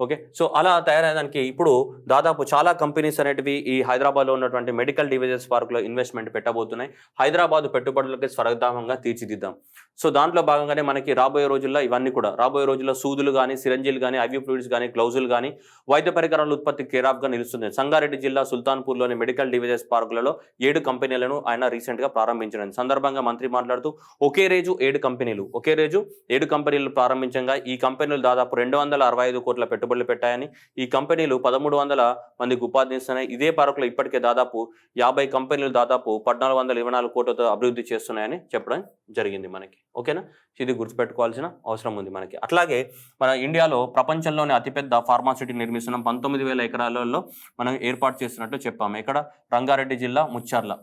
ఓకే. సో అలా తయారయ్యేదానికి ఇప్పుడు దాదాపు చాలా కంపెనీస్ అనేటివి ఈ హైదరాబాద్‌లో ఉన్నటువంటి మెడికల్ డివైజెస్ పార్క్‌లో ఇన్వెస్ట్‌మెంట్ పెట్టబోతున్నాయి. హైదరాబాద్ పెట్టుబడులకి స్వర్గధామంగా తీర్చిదిద్దాం. సో దాంట్లో భాగంగానే మనకి రాబోయే రోజుల్లో ఇవన్నీ కూడా రాబోయే రోజుల్లో సూదులు గాని, సిరంజీలు గాని, ఐవీ ఫ్లూయిడ్స్ గాని, గ్లౌజులు గాని వైద్య పరికరాల ఉత్పత్తి కేర్ ఆఫ్‌గా నిలుస్తుంది. సంగారెడ్డి జిల్లా సుల్తాన్‌పూర్‌లోని మెడికల్ డివైజెస్ పార్కులలో 7 కంపెనీలను ఆయన రీసెంట్‌గా ప్రారంభించడం. సందర్భంగా మంత్రి మాట్లాడుతూ ఒకే రోజు 7 కంపెనీలు ప్రారంభించంగా ఈ కంపెనీలు దాదాపు 265 కోట్ల పెట్టుబడులు పెట్టాయని, ఈ కంపెనీలు 1300 మందికి ఉపాధినిస్తున్నాయి. ఇదే పార్కులో ఇప్పటికే దాదాపు 50 కంపెనీలు దాదాపు 1424 కోట్లతో అభివృద్ధి చేస్తున్నాయని చెప్పడం జరిగింది మనకి. ఓకేనా? ఇది గుర్తుపెట్టుకోవాల్సిన అవసరం ఉంది మనకి. అట్లాగే మన ఇండియాలో ప్రపంచంలోనే అతిపెద్ద ఫార్మాసిటీ నిర్మిస్తున్నాం. 19,000 ఎకరాలలో మనం ఏర్పాటు చేస్తున్నట్టు చెప్పాము. ఇక్కడ రంగారెడ్డి జిల్లా ముచ్చర్ల.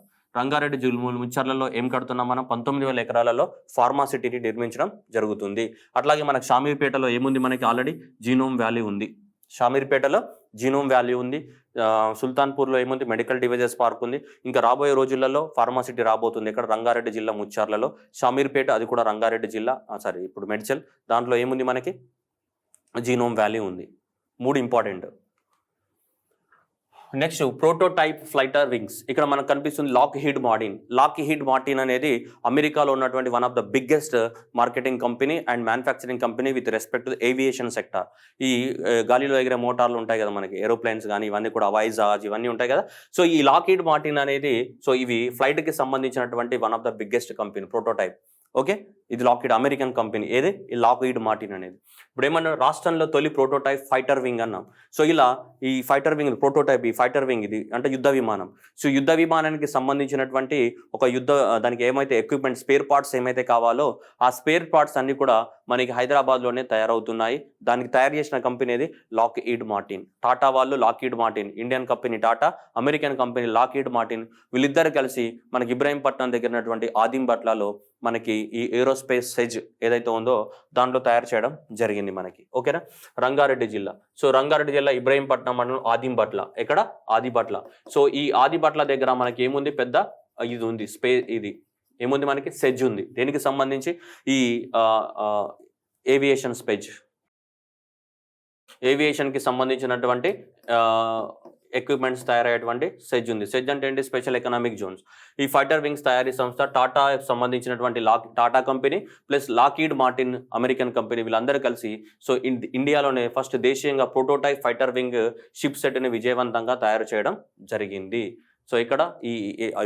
ముచ్చర్లలో ఏం కడుతున్నాం మనం? 19,000 ఎకరాలలో ఫార్మాసిటీని నిర్మించడం జరుగుతుంది. అట్లాగే మనకు షామీర్పేటలో ఏముంది? మనకి ఆల్రెడీ జీనోమ్ వ్యాలీ ఉంది. షామీర్పేటలో జీనోమ్ వ్యాలీ ఉంది. సుల్తాన్పూర్లో ఏముంది? మెడికల్ డివైజెస్ పార్క్ ఉంది. ఇంకా రాబోయే రోజులలో ఫార్మాసిటీ రాబోతుంది. ఇక్కడ రంగారెడ్డి జిల్లా ముచ్చార్లలో. షామీర్పేట అది కూడా రంగారెడ్డి జిల్లా, ఇప్పుడు మెడ్చల్. దాంట్లో ఏముంది మనకి? జీనోమ్ వ్యాలీ ఉంది. 3 important. Next prototype fighter wings. ఇక్కడ మనకు కనిపిస్తుంది లాక్హీడ్ మార్టిన్ అనేది అమెరికాలో ఉన్నటువంటి one of the biggest marketing company and manufacturing company with respect to aviation sector. ఈ గాలిలో ఎగిరే మోటార్లు ఉంటాయి కదా మనకి, ఏరోప్లేన్స్ కానీ ఇవన్నీ కూడా, వైజాజ్ ఇవన్నీ ఉంటాయి కదా. సో ఈ లాక్హీడ్ మార్టిన్ అనేది ఇవి ఫ్లైట్కి సంబంధించినటువంటి one of the biggest company prototype. Okay, ఇది లాక్హీడ్ అమెరికన్ కంపెనీ. ఏది? ఈ లాక్హీడ్ మార్టిన్ అనేది. ఇప్పుడు ఏమన్నా రాష్ట్రంలో తొలి ప్రోటోటైప్ ఫైటర్ వింగ్ అన్నాం. సో ఇలా ఈ ఫైటర్ వింగ్ ప్రోటోటైప్, ఈ ఫైటర్ వింగ్ ఇది అంటే యుద్ధ విమానం. సో యుద్ధ విమానానికి సంబంధించినటువంటి దానికి ఏమైతే ఎక్విప్మెంట్ స్పేర్ పార్ట్స్ ఏమైతే కావాలో ఆ స్పేర్ పార్ట్స్ అన్ని కూడా మనకి హైదరాబాద్లోనే తయారవుతున్నాయి. దానికి తయారు చేసిన కంపెనీ ఏది? Lockheed Martin. టాటా వాళ్ళు Lockheed Martin, Indian company Tata, American company Lockheed Martin, వీళ్ళిద్దరు కలిసి మనకి ఇబ్రాహీంపట్నం దగ్గర ఉన్నటువంటి ఆదింబట్లలో మనకి ఈ ఏరోస్పేస్ సెజ్ ఏదైతే ఉందో దాంట్లో తయారు చేయడం జరిగింది మనకి. ఓకేనా? రంగారెడ్డి జిల్లా. సో రంగారెడ్డి జిల్లా ఇబ్రాహీంపట్నం మండలం ఆదింబట్ల. ఎక్కడ? ఆదిబట్ల. సో ఈ ఆదిబట్ల దగ్గర మనకి ఏముంది? పెద్ద ఇది ఉంది, ఇది ఏముంది మనకి? సెజ్ ఉంది. దేనికి సంబంధించి? ఈ ఏవియేషన్ స్పెజ్, ఏవియేషన్కి సంబంధించినటువంటి ఎక్విప్మెంట్స్ తయారయ్యేటువంటి సెజ్ ఉంది. సెజ్ అంటే ఏంటి? Special economic zones. ఈ ఫైటర్ వింగ్స్ తయారీ సంస్థ టాటా సంబంధించినటువంటి Tata company plus Lockheed Martin American company వీళ్ళందరూ కలిసి ఇండియాలోనే ఫస్ట్ దేశీయంగా ప్రోటోటైప్ ఫైటర్ వింగ్ షిప్ సెట్ని విజయవంతంగా తయారు చేయడం జరిగింది. సో ఇక్కడ ఈ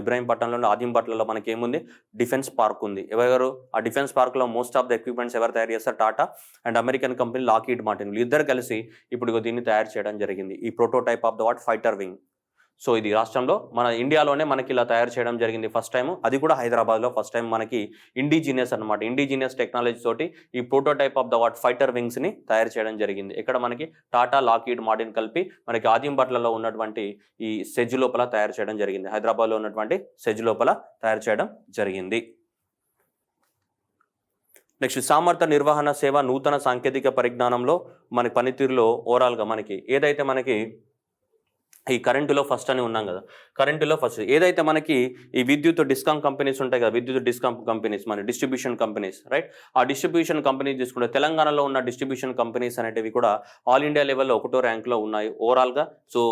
ఇబ్రాహీంపట్నంలో ఆదింబట్లలో మనకి ఏముంది? డిఫెన్స్ పార్క్ ఉంది. ఎవరు? ఆ డిఫెన్స్ పార్క్లో మోస్ట్ ఆఫ్ ద ఎక్విప్మెంట్స్ ఎవరు తయారు చేస్తారు? Tata and American company Lockheed Martin. వీళ్ళిద్దరు కలిసి ఇప్పుడు దీన్ని తయారు చేయడం జరిగింది, ఈ prototype of the fighter wing. So ఇది రాష్ట్రంలో మన ఇండియాలోనే మనకి ఇలా తయారు చేయడం జరిగింది ఫస్ట్ టైం. అది కూడా హైదరాబాద్లో ఫస్ట్ టైం మనకి ఇండిజినియస్ అనమాట. ఇండిజినియస్ టెక్నాలజీ తోటి ఈ ప్రోటోటైప్ ఆఫ్ ద ఫైటర్ వింగ్స్ని తయారు చేయడం జరిగింది. ఇక్కడ మనకి టాటా లాక్హీడ్ మార్టిన్ కలిపి మనకి ఆదింబట్లలో ఉన్నటువంటి ఈ సెజ్ లోపల తయారు చేయడం జరిగింది. హైదరాబాద్లో ఉన్నటువంటి సెజ్ లోపల తయారు చేయడం జరిగింది. నెక్స్ట్ సామర్థ్య నిర్వహణ సేవ నూతన సాంకేతిక పరిజ్ఞానంలో మన పనితీరులో ఓవరాల్గా మనకి ఏదైతే మనకి ఈ కరెంటులో ఫస్ట్ అని ఉన్నాం కదా, కరెంటులో ఫస్ట్ ఏదైతే మనకి ఈ విద్యుత్ డిస్కామ్ కంపెనీస్ ఉంటాయి కదా, విద్యుత్ డిస్కామ్ కంపెనీస్ మన డిస్ట్రిబ్యూషన్ కంపెనీస్, రైట్? ఆ డిస్ట్రిబ్యూషన్ కంపెనీ తీసుకుంటే తెలంగాణలో ఉన్న డిస్ట్రిబ్యూషన్ కంపెనీస్ అనేటివి కూడా ఆల్ ఇండియా లెవెల్లో 1వ ర్యాంక్లో ఉన్నాయి ఓవరాల్గా. సో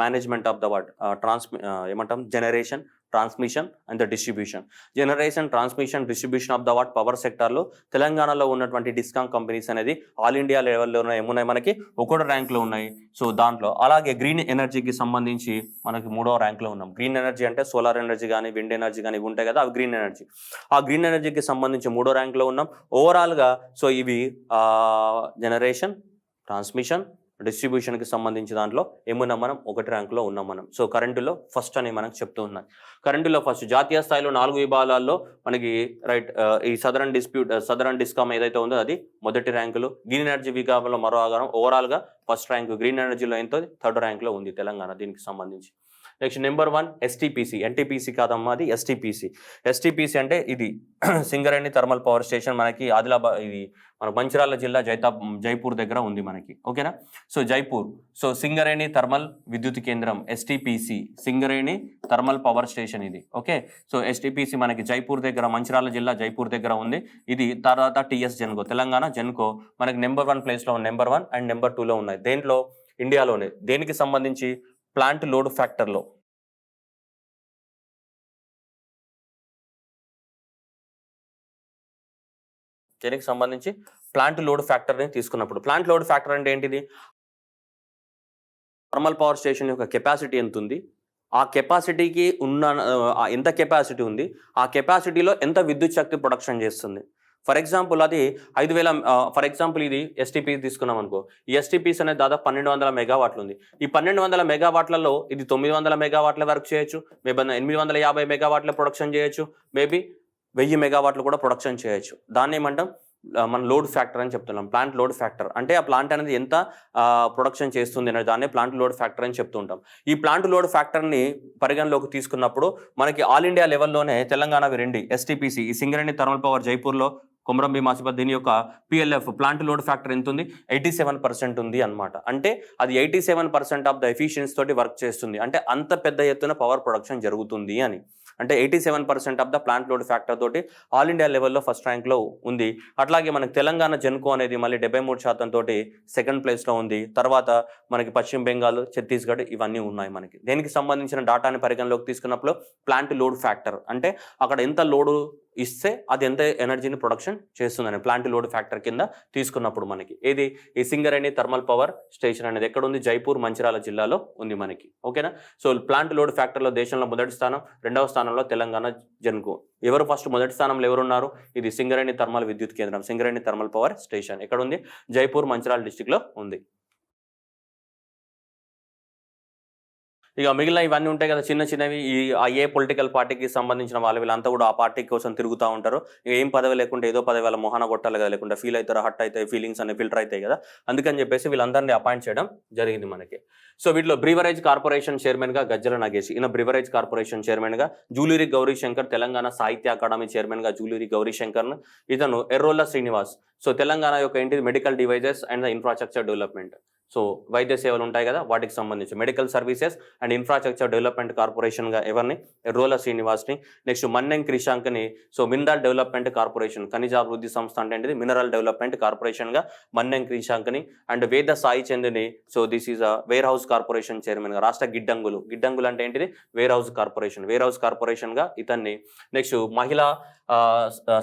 మేనేజ్మెంట్ ఆఫ్ ద ఏమంటాం? Generation, transmission and the distribution. Generation, transmission, distribution of the power సెక్టార్లో తెలంగాణలో ఉన్నటువంటి డిస్కామ్ కంపెనీస్ అనేది ఆల్ ఇండియా లెవెల్లో ఏమున్నాయి? మనకి 1వ ర్యాంక్లో ఉన్నాయి. సో దాంట్లో అలాగే గ్రీన్ ఎనర్జీకి సంబంధించి మనకి 3వ ర్యాంక్లో ఉన్నాం. గ్రీన్ ఎనర్జీ అంటే సోలార్ ఎనర్జీ కానీ విండ్ ఎనర్జీ కానీ ఇవి ఉంటాయి కదా, అవి గ్రీన్ ఎనర్జీ. ఆ గ్రీన్ ఎనర్జీకి సంబంధించి 3వ ర్యాంక్లో ఉన్నాం ఓవరాల్గా. సో ఇవి జనరేషన్, ట్రాన్స్మిషన్, డిస్ట్రిబ్యూషన్కి సంబంధించి దాంట్లో ఏమున్నాం? మనం 1వ ర్యాంక్లో ఉన్నాం మనం. సో కరెంటులో ఫస్ట్ అని మనకు చెప్తూ ఉన్నాయి. కరెంటులో ఫస్ట్ జాతీయ స్థాయిలో 4 విభాగాల్లో మనకి రైట్ ఈ సదరన్ డిస్కామ్ ఏదైతే ఉందో అది 1వ ర్యాంకులో. గ్రీన్ ఎనర్జీ విభాగంలో మరో ఆధారం ఓవరాల్గా ఫస్ట్ ర్యాంకు. గ్రీన్ ఎనర్జీలో ఎంతో 3rd ర్యాంక్లో ఉంది తెలంగాణ దీనికి సంబంధించి. నెక్స్ట్ నెంబర్ 1 ఎస్టీపీసీ, ఎన్టీపీసీ కాదమ్మా అది ఎస్టీపీసీ. ఎస్టీపీసీ అంటే ఇది సింగరేణి థర్మల్ పవర్ స్టేషన్ మనకి ఆదిలాబాద్, ఇది మన మంచిర్యాల జిల్లా జైపూర్ దగ్గర ఉంది మనకి, ఓకేనా. So Jaipur, so Singareni thermal విద్యుత్ కేంద్రం STPC, Singareni thermal power station ఇది, ఓకే. సో ఎస్టీపీసీ మనకి జైపూర్ దగ్గర, మంచిర్యాల జిల్లా జైపూర్ దగ్గర ఉంది ఇది. తర్వాత టీఎస్ జెన్కో, తెలంగాణ జెన్కో మనకి నెంబర్ 1 ప్లేస్లో నెంబర్ 1 అండ్ నెంబర్ 2లో ఉన్నాయి. దేంట్లో? ఇండియాలోనే. దేనికి సంబంధించి? ప్లాంట్ లోడ్ ఫ్యాక్టర్లో. దీనికి సంబంధించి ప్లాంట్ లోడ్ ఫ్యాక్టర్ని తీసుకున్నప్పుడు, ప్లాంట్ లోడ్ ఫ్యాక్టర్ అంటే ఏంటిది? థర్మల్ పవర్ స్టేషన్ యొక్క కెపాసిటీ ఎంత ఉంది, ఆ కెపాసిటీకి ఉన్న ఎంత కెపాసిటీ ఉంది, ఆ కెపాసిటీలో ఎంత విద్యుత్ శక్తి ప్రొడక్షన్ చేస్తుంది. ఫర్ ఎగ్జాంపుల్ అది 5000, ఫర్ ఎగ్జాంపుల్ ఇది ఎస్టీపీసీ తీసుకున్నాం అనుకో. ఈ ఎస్టీపీసీ అనేది దాదాపు 1200 మెగావాట్లు ఉంది. ఈ 1200 మెగావాట్లలో ఇది 900 మెగావాట్ల వరకు చేయొచ్చు, మేబీ 850 మెగావాట్ల ప్రొడక్షన్ చేయొచ్చు, మేబీ 1000 మెగావాట్లు కూడా ప్రొడక్షన్ చేయొచ్చు. దాన్ని ఏమంటాం? మన లోడ్ ఫ్యాక్టర్ అని చెప్తున్నాం. ప్లాంట్ లోడ్ ఫ్యాక్టర్ అంటే ఆ ప్లాంట్ అనేది ఎంత ప్రొడక్షన్ చేస్తుంది అనే దాన్ని ప్లాంట్ లోడ్ ఫ్యాక్టర్ అని చెప్తుంటాం. ఈ ప్లాంట్ లోడ్ ఫ్యాక్టర్ని పరిగణలోకి తీసుకున్నప్పుడు మనకి ఆల్ ఇండియా లెవెల్లోనే తెలంగాణవి 2 ఎస్టీపీసీ, ఈ సింగరేణి థర్మల్ పవర్ జైపూర్లో కొమరం భీం ఆసిఫాబాద్, దీని యొక్క పిఎల్ఎఫ్ ప్లాంట్ లోడ్ ఫ్యాక్టర్ ఎంత ఉంది? 87% ఉంది అనమాట. అంటే అది 87% ఆఫ్ ద ఎఫిషియన్సీ తోటి వర్క్ చేస్తుంది. అంటే అంత పెద్ద ఎత్తున పవర్ ప్రొడక్షన్ జరుగుతుంది అని. అంటే 87% of the plant load factor తోటి ఆల్ ఇండియా లెవెల్లో ఫస్ట్ ర్యాంక్లో ఉంది. అట్లాగే మనకి తెలంగాణ జెన్కో అనేది మళ్ళీ 73% తోటి సెకండ్ ప్లేస్లో ఉంది. తర్వాత మనకి పశ్చిమ బెంగాల్, ఛత్తీస్గఢ్ ఇవన్నీ ఉన్నాయి మనకి. దేనికి సంబంధించిన డాటాని పరిగణలోకి తీసుకున్నప్పుడు ప్లాంట్ లోడ్ ఫ్యాక్టర్ అంటే అక్కడ ఎంత లోడు ఇస్తే అది ఎంత ఎనర్జీని ప్రొడక్షన్ చేస్తుందని ప్లాంట్ లోడ్ ఫ్యాక్టర్ కింద తీసుకున్నప్పుడు మనకి ఏది ఈ సింగరేణి థర్మల్ పవర్ స్టేషన్ అనేది ఎక్కడ ఉంది? జైపూర్, మంచిర్యాల జిల్లాలో ఉంది మనకి, ఓకేనా. సో ప్లాంట్ లోడ్ ఫ్యాక్టర్లో దేశంలో మొదటి స్థానం, 2వ స్థానంలో తెలంగాణ జెన్కో. ఎవరు ఫస్ట్ మొదటి స్థానంలో ఎవరున్నారు? ఇది సింగరేణి థర్మల్ విద్యుత్ కేంద్రం, సింగరేణి థర్మల్ పవర్ స్టేషన్ ఎక్కడ ఉంది? జైపూర్, మంచిర్యాల డిస్టిక్లో ఉంది. ఇక మిగిలిన ఇవన్నీ ఉంటాయి కదా చిన్న చిన్నవి, ఈ ఏ పొలిటికల్ పార్టీకి సంబంధించిన వాళ్ళు వీళ్ళంతా కూడా ఆ పార్టీ కోసం తిరుగుతూ ఉంటారు. ఇక ఏం పదవి లేకుంటే ఏదో పదవి వాళ్ళ మొహాన కొట్టాలి కదా, లేకుంటే ఫీల్ అవుతారు, హట్ అవుతాయి, ఫీలింగ్స్ అనే ఫిల్టర్ అవుతాయి కదా, అందుకని చెప్పేసి వీళ్ళందరినీ అపాయింట్ చేయడం జరిగింది మనకి. సో వీటిలో బ్రీవరేజ్ కార్పొరేషన్ చైర్మన్గా గజ్జల నాగేష్, ఈయన బ్రీవరేజ్ కార్పొరేషన్ చైర్మన్గా. జూలూరి గౌరీశంకర్, తెలంగాణ సాహిత్య అకాడమీ చైర్మన్గా జూలూరి గౌరీశంకర్. ఇతను ఎర్రోల్ల శ్రీనివాస్, సో తెలంగాణ యొక్క ఏంటి medical devices and the infrastructure development, so వైద్య సేవలు ఉంటాయి కదా వాటికి సంబంధించి medical services and infrastructure development కార్పొరేషన్గా ఎవరిని? ఎర్రోల శ్రీనివాస్ని. నెక్స్ట్ మన్నెం క్రిషాంక్ని, సో మినరల్ డెవలప్మెంట్ కార్పొరేషన్, ఖనిజాభివృద్ధి సంస్థ అంటే ఏంటిది? మినరల్ డెవలప్మెంట్ కార్పొరేషన్గా మన్నెం క్రిషాంక్ని. అండ్ వేద సాయి చంద్ని, so this is a warehouse corporation చైర్మన్గా. రాష్ట్ర గిడ్డంగులు, గిడ్డంగులు అంటే ఏంటిది? Warehouse corporation, warehouse కార్పొరేషన్గా ఇతన్ని. నెక్స్ట్ మహిళా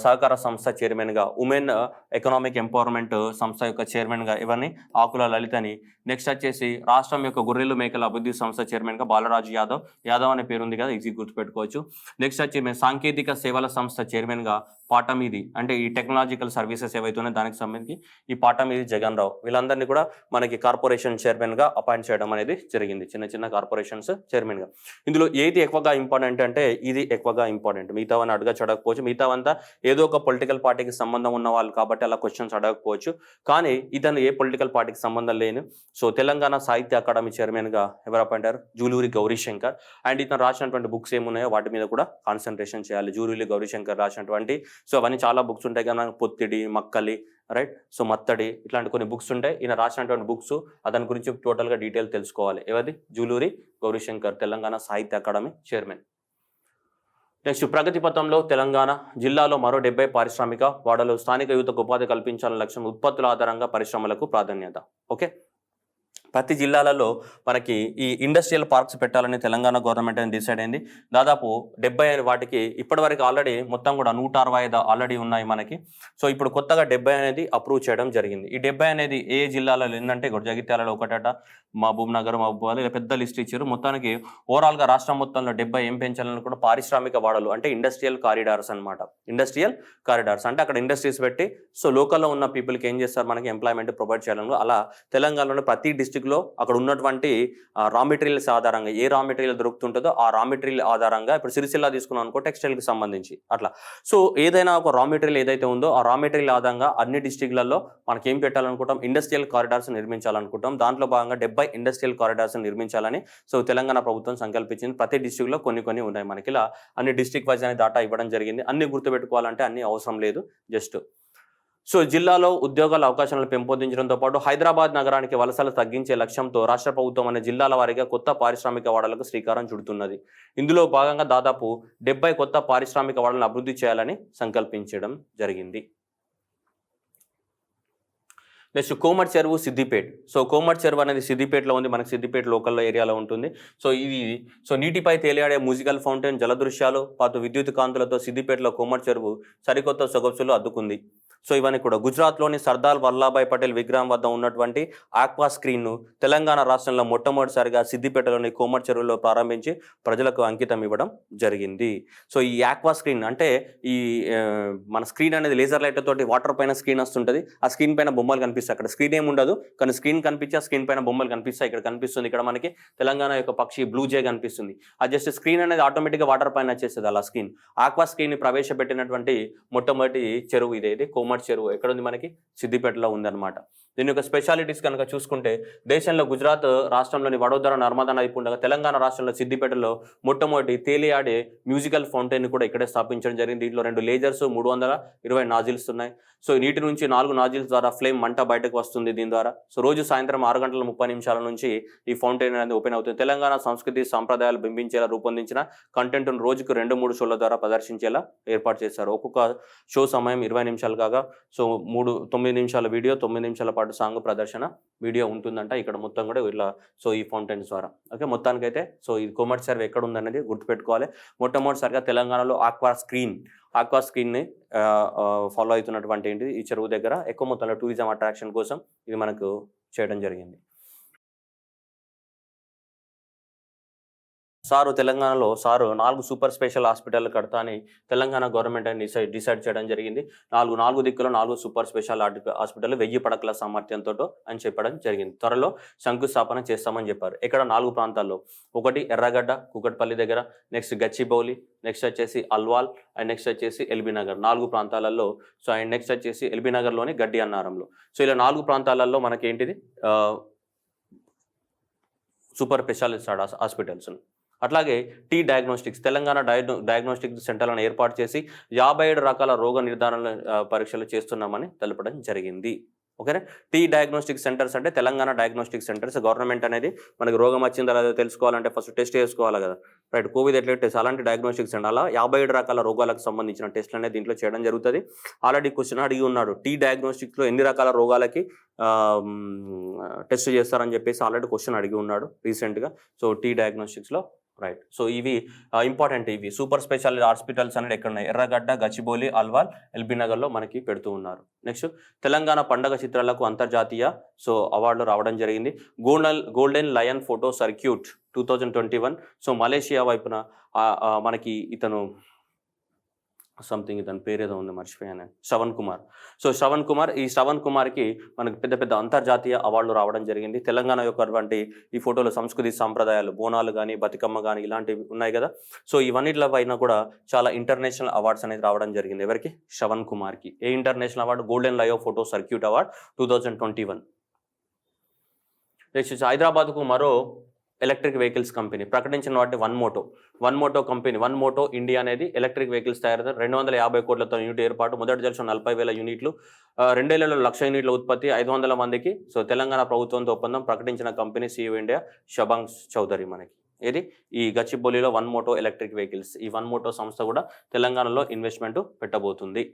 సహకార సంస్థ చైర్మన్గా, ఉమెన్ ఎకనామిక్ ఎంపవర్మెంట్ సంస్థ యొక్క చైర్మన్గా ఎవరిని? ఆకుల లలితని. నెక్స్ట్ వచ్చేసి రాష్ట్రం యొక్క గొర్రెలు మేకల అభివృద్ధి సంస్థ చైర్మన్గా బాలరాజు యాదవ్, యాదవ్ అనే పేరు ఉంది కదా, ఈజీ గుర్తుపెట్టుకోవచ్చు. నెక్స్ట్ వచ్చి సాంకేతిక సేవల సంస్థ చైర్మన్గా పాటమీది, అంటే ఈ టెక్నాలజికల్ సర్వీసెస్ ఏవైతున్నాయో దానికి సంబంధించి ఈ పాటమీది జగన్ రావు. వీళ్ళందరినీ కూడా మనకి కార్పొరేషన్ చైర్మన్గా అపాయింట్ చేయడం అనేది జరిగింది, చిన్న చిన్న కార్పొరేషన్స్ చైర్మన్గా. ఇందులో ఏది ఎక్కువగా ఇంపార్టెంట్ అంటే ఇది ఎక్కువగా ఇంపార్టెంట్, మిగతావన్నీ అడగకపోవచ్చు, మిగతావంతా ఏదో ఒక పొలిటికల్ పార్టీకి సంబంధం ఉన్న వాళ్ళు కాబట్టి అలా క్వశ్చన్స్ అడగకపోవచ్చు. కానీ ఇతను ఏ పొలిటికల్ పార్టీకి సంబంధం లేని, సో తెలంగాణ సాహిత్య అకాడమీ చైర్మన్గా ఎవరు అపాయింట్ అయ్యారు? జూలూరి గౌరీశంకర్. అండ్ ఇతను రాసినటువంటి బుక్స్ ఏమున్నాయో వాటి మీద కూడా కాన్సన్ట్రేషన్ చేయాలి. జూలూరి గౌరీశంకర్ రాసినటువంటి, సో అవన్నీ చాలా బుక్స్ ఉంటాయి కదా, పొత్తిడి, మక్కలి, రైట్, సో మత్తడి, ఇట్లాంటి కొన్ని బుక్స్ ఉంటాయి. ఈయన రాసినటువంటి బుక్స్ దాని గురించి టోటల్గా డీటెయిల్ తెలుసుకోవాలి. ఎవరిది? జూలూరి గౌరీశంకర్, తెలంగాణ సాహిత్య అకాడమీ చైర్మన్. నెక్స్ట్ ప్రగతి పథంలో తెలంగాణ జిల్లాలో మరో 70 పారిశ్రామిక వాడలు, స్థానిక యువతకు ఉపాధి కల్పించాలనే లక్ష్యం, ఉత్పత్తుల ఆధారంగా పరిశ్రమలకు ప్రాధాన్యత. ఓకే, ప్రతి జిల్లాలలో మనకి ఈ ఇండస్ట్రియల్ పార్క్స్ పెట్టాలని తెలంగాణ గవర్నమెంట్ అని డిసైడ్ అయింది. దాదాపు 70 వాటికి ఇప్పటివరకు ఆల్రెడీ మొత్తం కూడా 165 ఆల్రెడీ ఉన్నాయి మనకి. సో ఇప్పుడు కొత్తగా 70 అనేది అప్రూవ్ చేయడం జరిగింది. ఈ 70 అనేది ఏ జిల్లాలో ఏంటంటే జగిత్యాలలో ఒకటట, మహబూబ్ నగర్, మహబూబాబాద్, ఇలా పెద్ద లిస్ట్ ఇచ్చారు. మొత్తానికి ఓవరాల్గా రాష్ట్రం మొత్తంలో 70 ఏం పెంచాలని కూడా పారిశ్రామిక వాడలు, అంటే ఇండస్ట్రియల్ కారిడార్స్ అనమాట. ఇండస్ట్రియల్ కారిడార్స్ అంటే అక్కడ ఇండస్ట్రీస్ పెట్టి సో లోకల్లో ఉన్న పీపుల్కి ఏం చేస్తారు? మనకి ఎంప్లాయ్మెంట్ ప్రొవైడ్ చేయాలని. అలా తెలంగాణలో ప్రతి డిస్ట్రిక్ట్ డిస్టిక్లో అక్కడ ఉన్నటువంటి రా మెటీరియల్స్ ఆధారంగా ఏ రా మెటీరియల్ దొరుకుతుంటుందో ఆ రా మెటీరియల్ ఆధారంగా ఇప్పుడు సిరిసిల్ల తీసుకున్నాం అనుకో టెక్స్టైల్కి సంబంధించి అట్లా. సో ఏదైనా ఒక రా మెటీరియల్ ఏదైతే ఉందో ఆ రా మెటీరియల్ ఆధారంగా అన్ని డిస్టిక్లలో మనకి ఏం పెట్టాలనుకుంటాం, ఇండస్ట్రియల్ కారిడార్స్ నిర్మించాలనుకుంటాం. దాంట్లో భాగంగా 70 ఇండస్ట్రియల్ కారిడార్స్ నిర్మించాలని సో తెలంగాణ ప్రభుత్వం సంకల్పించింది. ప్రతి డిస్టిక్లో కొన్ని ఉన్నాయి మనకి. ఇలా అన్ని డిస్టిక్ వైజ్ అనే డాటా ఇవ్వడం జరిగింది. అన్ని గుర్తుపెట్టుకోవాలంటే అన్ని అవసరం లేదు, జస్ట్. సో జిల్లాలో ఉద్యోగాల అవకాశాలను పెంపొందించడంతో పాటు హైదరాబాద్ నగరానికి వలసలు తగ్గించే లక్ష్యంతో రాష్ట్ర ప్రభుత్వం అనే జిల్లాల వారీగా కొత్త పారిశ్రామిక వాడలకు శ్రీకారం చుడుతున్నది. ఇందులో భాగంగా దాదాపు 70 కొత్త పారిశ్రామిక వాడలను అభివృద్ధి చేయాలని సంకల్పించడం జరిగింది. నెక్స్ట్ కోమటి చెరువు సిద్దిపేట్. సో కోమటి చెరువు అనేది సిద్దిపేటలో ఉంది, మనకి సిద్దిపేట లోకల్ ఏరియాలో ఉంటుంది. సో ఇది నీటిపై తేలియాడే మ్యూజికల్ ఫౌంటైన్, జలదృశ్యాలు, పాటు విద్యుత్ కాంతులతో సిద్దిపేటలో కోమటి చెరువు సరికొత్త సొగసులు అద్దుకుంది. సో ఇవన్నీ కూడా గుజరాత్లోని సర్దార్ వల్లభాయ్ పటేల్ విగ్రహం వద్ద ఉన్నటువంటి ఆక్వా స్క్రీన్ను తెలంగాణ రాష్ట్రంలో మొట్టమొదటిసారిగా సిద్దిపేటలోని కోమటి చెరువులో ప్రారంభించి ప్రజలకు అంకితం ఇవ్వడం జరిగింది. సో ఈ ఆక్వా స్క్రీన్ అంటే ఈ మన స్క్రీన్ అనేది లేజర్ లైట్ తోటి వాటర్ పైన స్క్రీన్ వస్తుంటుంది. ఆ స్క్రీన్ పైన బొమ్మలు కనిపిస్తాయి. అక్కడ స్క్రీన్ ఏమి ఉండదు, కానీ స్క్రీన్ కనిపించి ఆ స్క్రీన్ పైన బొమ్మలు కనిపిస్తాయి. ఇక్కడ కనిపిస్తుంది, ఇక్కడ మనకి తెలంగాణ యొక్క పక్షి బ్లూ జే కనిపిస్తుంది. ఆ జస్ట్ స్క్రీన్ అనేది ఆటోమేటిక్గా వాటర్ పైన వచ్చేస్తుంది అలా స్క్రీన్. ఆక్వా స్క్రీన్ ని ప్రవేశపెట్టినటువంటి మొట్టమొదటి చెరువు ఇదేది కోమటి చెరువు. ఎక్కడ ఉంది, మనకి సిద్దిపేటలో ఉందన్నమాట. దీని యొక్క స్పెషాలిటీస్ కనుక చూసుకుంటే దేశంలో గుజరాత్ రాష్ట్రంలోని వడోదర నర్మదా నది ఉండగా తెలంగాణ రాష్ట్రంలో సిద్దిపేటలో మొట్టమొదటి తేలియాడే మ్యూజికల్ ఫౌంటైన్ కూడా ఇక్కడే స్థాపించడం జరిగింది. దీంట్లో 2 లేజర్స్ 320 నాజిల్స్ ఉన్నాయి. సో నీటి నుంచి 4 నాజిల్స్ ద్వారా ఫ్లేమ్ మంట బయటకు వస్తుంది దీని ద్వారా. సో రోజు సాయంత్రం 6:30 నుంచి ఈ ఫౌంటైన్ అనేది ఓపెన్ అవుతుంది. తెలంగాణ సంస్కృతి సంప్రదాయాలు బింబించేలా రూపొందించిన కంటెంట్ను రోజుకు 2-3 షోల ద్వారా ప్రదర్శించేలా ఏర్పాటు చేశారు. ఒక్కొక్క షో సమయం 20 నిమిషాలు కాగా సో 9 నిమిషాల వీడియో, 9 నిమిషాల పాటు సాంగ్ ప్రదర్శన వీడియో ఉంటుందంట ఇక్కడ మొత్తం కూడా ఇలా. సో ఈ ఫౌంటైన్స్ ద్వారా ఓకే. మొత్తానికైతే సో ఇది కోమటి చెరువు ఎక్కడ ఉందనేది గుర్తుపెట్టుకోవాలి. మొట్టమొదటిసారిగా తెలంగాణలో ఆక్వా స్క్రీన్ని ఫాలో అవుతున్నటువంటి ఏంటి ఈ చెరువు దగ్గర ఎక్కువ మొత్తంలో టూరిజం అట్రాక్షన్ కోసం ఇది మనకు చేయడం జరిగింది. తెలంగాణలో 4 సూపర్ స్పెషల్ హాస్పిటల్ కడతా అని తెలంగాణ గవర్నమెంట్ అని డిసైడ్ చేయడం జరిగింది. 4 దిక్కులో 4 సూపర్ స్పెషల్ హాస్పిటల్ 1000 పడకల సామర్థ్యంతో అని చెప్పడం జరిగింది. త్వరలో శంకుస్థాపన చేస్తామని చెప్పారు. ఇక్కడ 4 ప్రాంతాల్లో, ఒకటి ఎర్రగడ్డ కూకట్పల్లి దగ్గర, నెక్స్ట్ గచ్చిబౌలి, నెక్స్ట్ వచ్చేసి అల్వాల్, అండ్ నెక్స్ట్ వచ్చేసి ఎల్బీ నగర్. 4 ప్రాంతాలలో. సో అండ్ నెక్స్ట్ వచ్చేసి ఎల్బీ నగర్లోని గడ్డి అన్నారంలో. సో ఇలా 4 ప్రాంతాలలో మనకి ఏంటిది సూపర్ స్పెషాలిస్ట్ హాస్పిటల్స్. అట్లాగే టీ డయాగ్నోస్టిక్స్ తెలంగాణ డయాగ్నోస్టిక్ సెంటర్లను ఏర్పాటు చేసి 57 రకాల రోగ నిర్ధారణ పరీక్షలు చేస్తున్నామని తెలపడం జరిగింది. ఓకేనా. టీ డయాగ్నోస్టిక్ సెంటర్స్ అంటే తెలంగాణ డయాగ్నోస్టిక్ సెంటర్స్. గవర్నమెంట్ అనేది మనకి రోగం వచ్చిందా లేదా తెలుసుకోవాలంటే ఫస్ట్ టెస్ట్ చేసుకోవాలి కదా, రైట్. కోవిడ్ ఎట్లా టెస్ట్, అలాంటి డయాగ్నోస్టిక్ సెంటర్ అలా 57 రకాల రోగాలకు సంబంధించిన టెస్ట్లు అనేది దీంట్లో చేయడం జరుగుతుంది. ఆల్రెడీ క్వశ్చన్ అడిగి ఉన్నాడు, టీ డయాగ్నోస్టిక్స్లో ఎన్ని రకాల రోగాలకి టెస్ట్ చేస్తారని చెప్పేసి ఆల్రెడీ క్వశ్చన్ అడిగి ఉన్నాడు రీసెంట్గా. సో టీ డయాగ్నోస్టిక్స్లో రైట్. సో ఇవి ఇంపార్టెంట్. ఇవి సూపర్ స్పెషాలిటీ హాస్పిటల్స్ అనేది ఎక్కడ ఉన్నాయి, ఎర్రగడ్డ, గచ్చిబౌలి, అల్వాల్, ఎల్బీ నగర్లో మనకి పెడుతూ ఉన్నారు. నెక్స్ట్ తెలంగాణ పండగ చిత్రాలకు అంతర్జాతీయ అవార్డులు రావడం జరిగింది. Golden lion photo circuit 2021. So Malaysia వైపున మనకి ఇతను సంథింగ్ ఇతని పేరు ఏదో ఉంది మర్చిపోయాను, శ్రవణ్ కుమార్. సో ఈ శ్రవణ్ కుమార్కి మనకి పెద్ద అంతర్జాతీయ అవార్డులు రావడం జరిగింది. తెలంగాణ యొక్క ఈ ఫోటోలో సంస్కృతి సంప్రదాయాలు, బోనాలు కానీ, బతుకమ్మ కానీ ఇలాంటివి ఉన్నాయి కదా. సో ఇవన్నిట్ల పైన కూడా చాలా ఇంటర్నేషనల్ అవార్డ్స్ అనేది రావడం జరిగింది. ఎవరికి? శ్రవణ్ కుమార్కి. ఏ ఇంటర్నేషనల్ అవార్డు? గోల్డెన్ లయో ఫోటో సర్క్యూట్ అవార్డ్ 2021. నెక్స్ట్ హైదరాబాద్కు మరో ఎలక్ట్రిక్ వెహికల్స్ కంపెనీ ప్రకటించిన వాటి One Moto company. One Moto India అనేది ఎలక్ట్రిక్ వెహికల్స్ తయారు 250 కోట్లతో యూనిట్ ఏర్పాటు. మొదటి దశలో 40,000 యూనిట్లు, 2 ఏళ్లలో 1,00,000 యూనిట్ల ఉత్పత్తి, 500 మందికి. సో తెలంగాణ ప్రభుత్వంతో ఒప్పందం ప్రకటించిన కంపెనీ CEO ఇండియా షబాంగ్ చౌదరి. మనకి ఏది ఈ గచ్చిబౌలిలో వన్ మోటో ఎలక్ట్రిక్ వెహికల్స్. ఈ వన్ మోటో సంస్థ కూడా తెలంగాణలో ఇన్వెస్ట్మెంట్ పెట్టబోతుంది.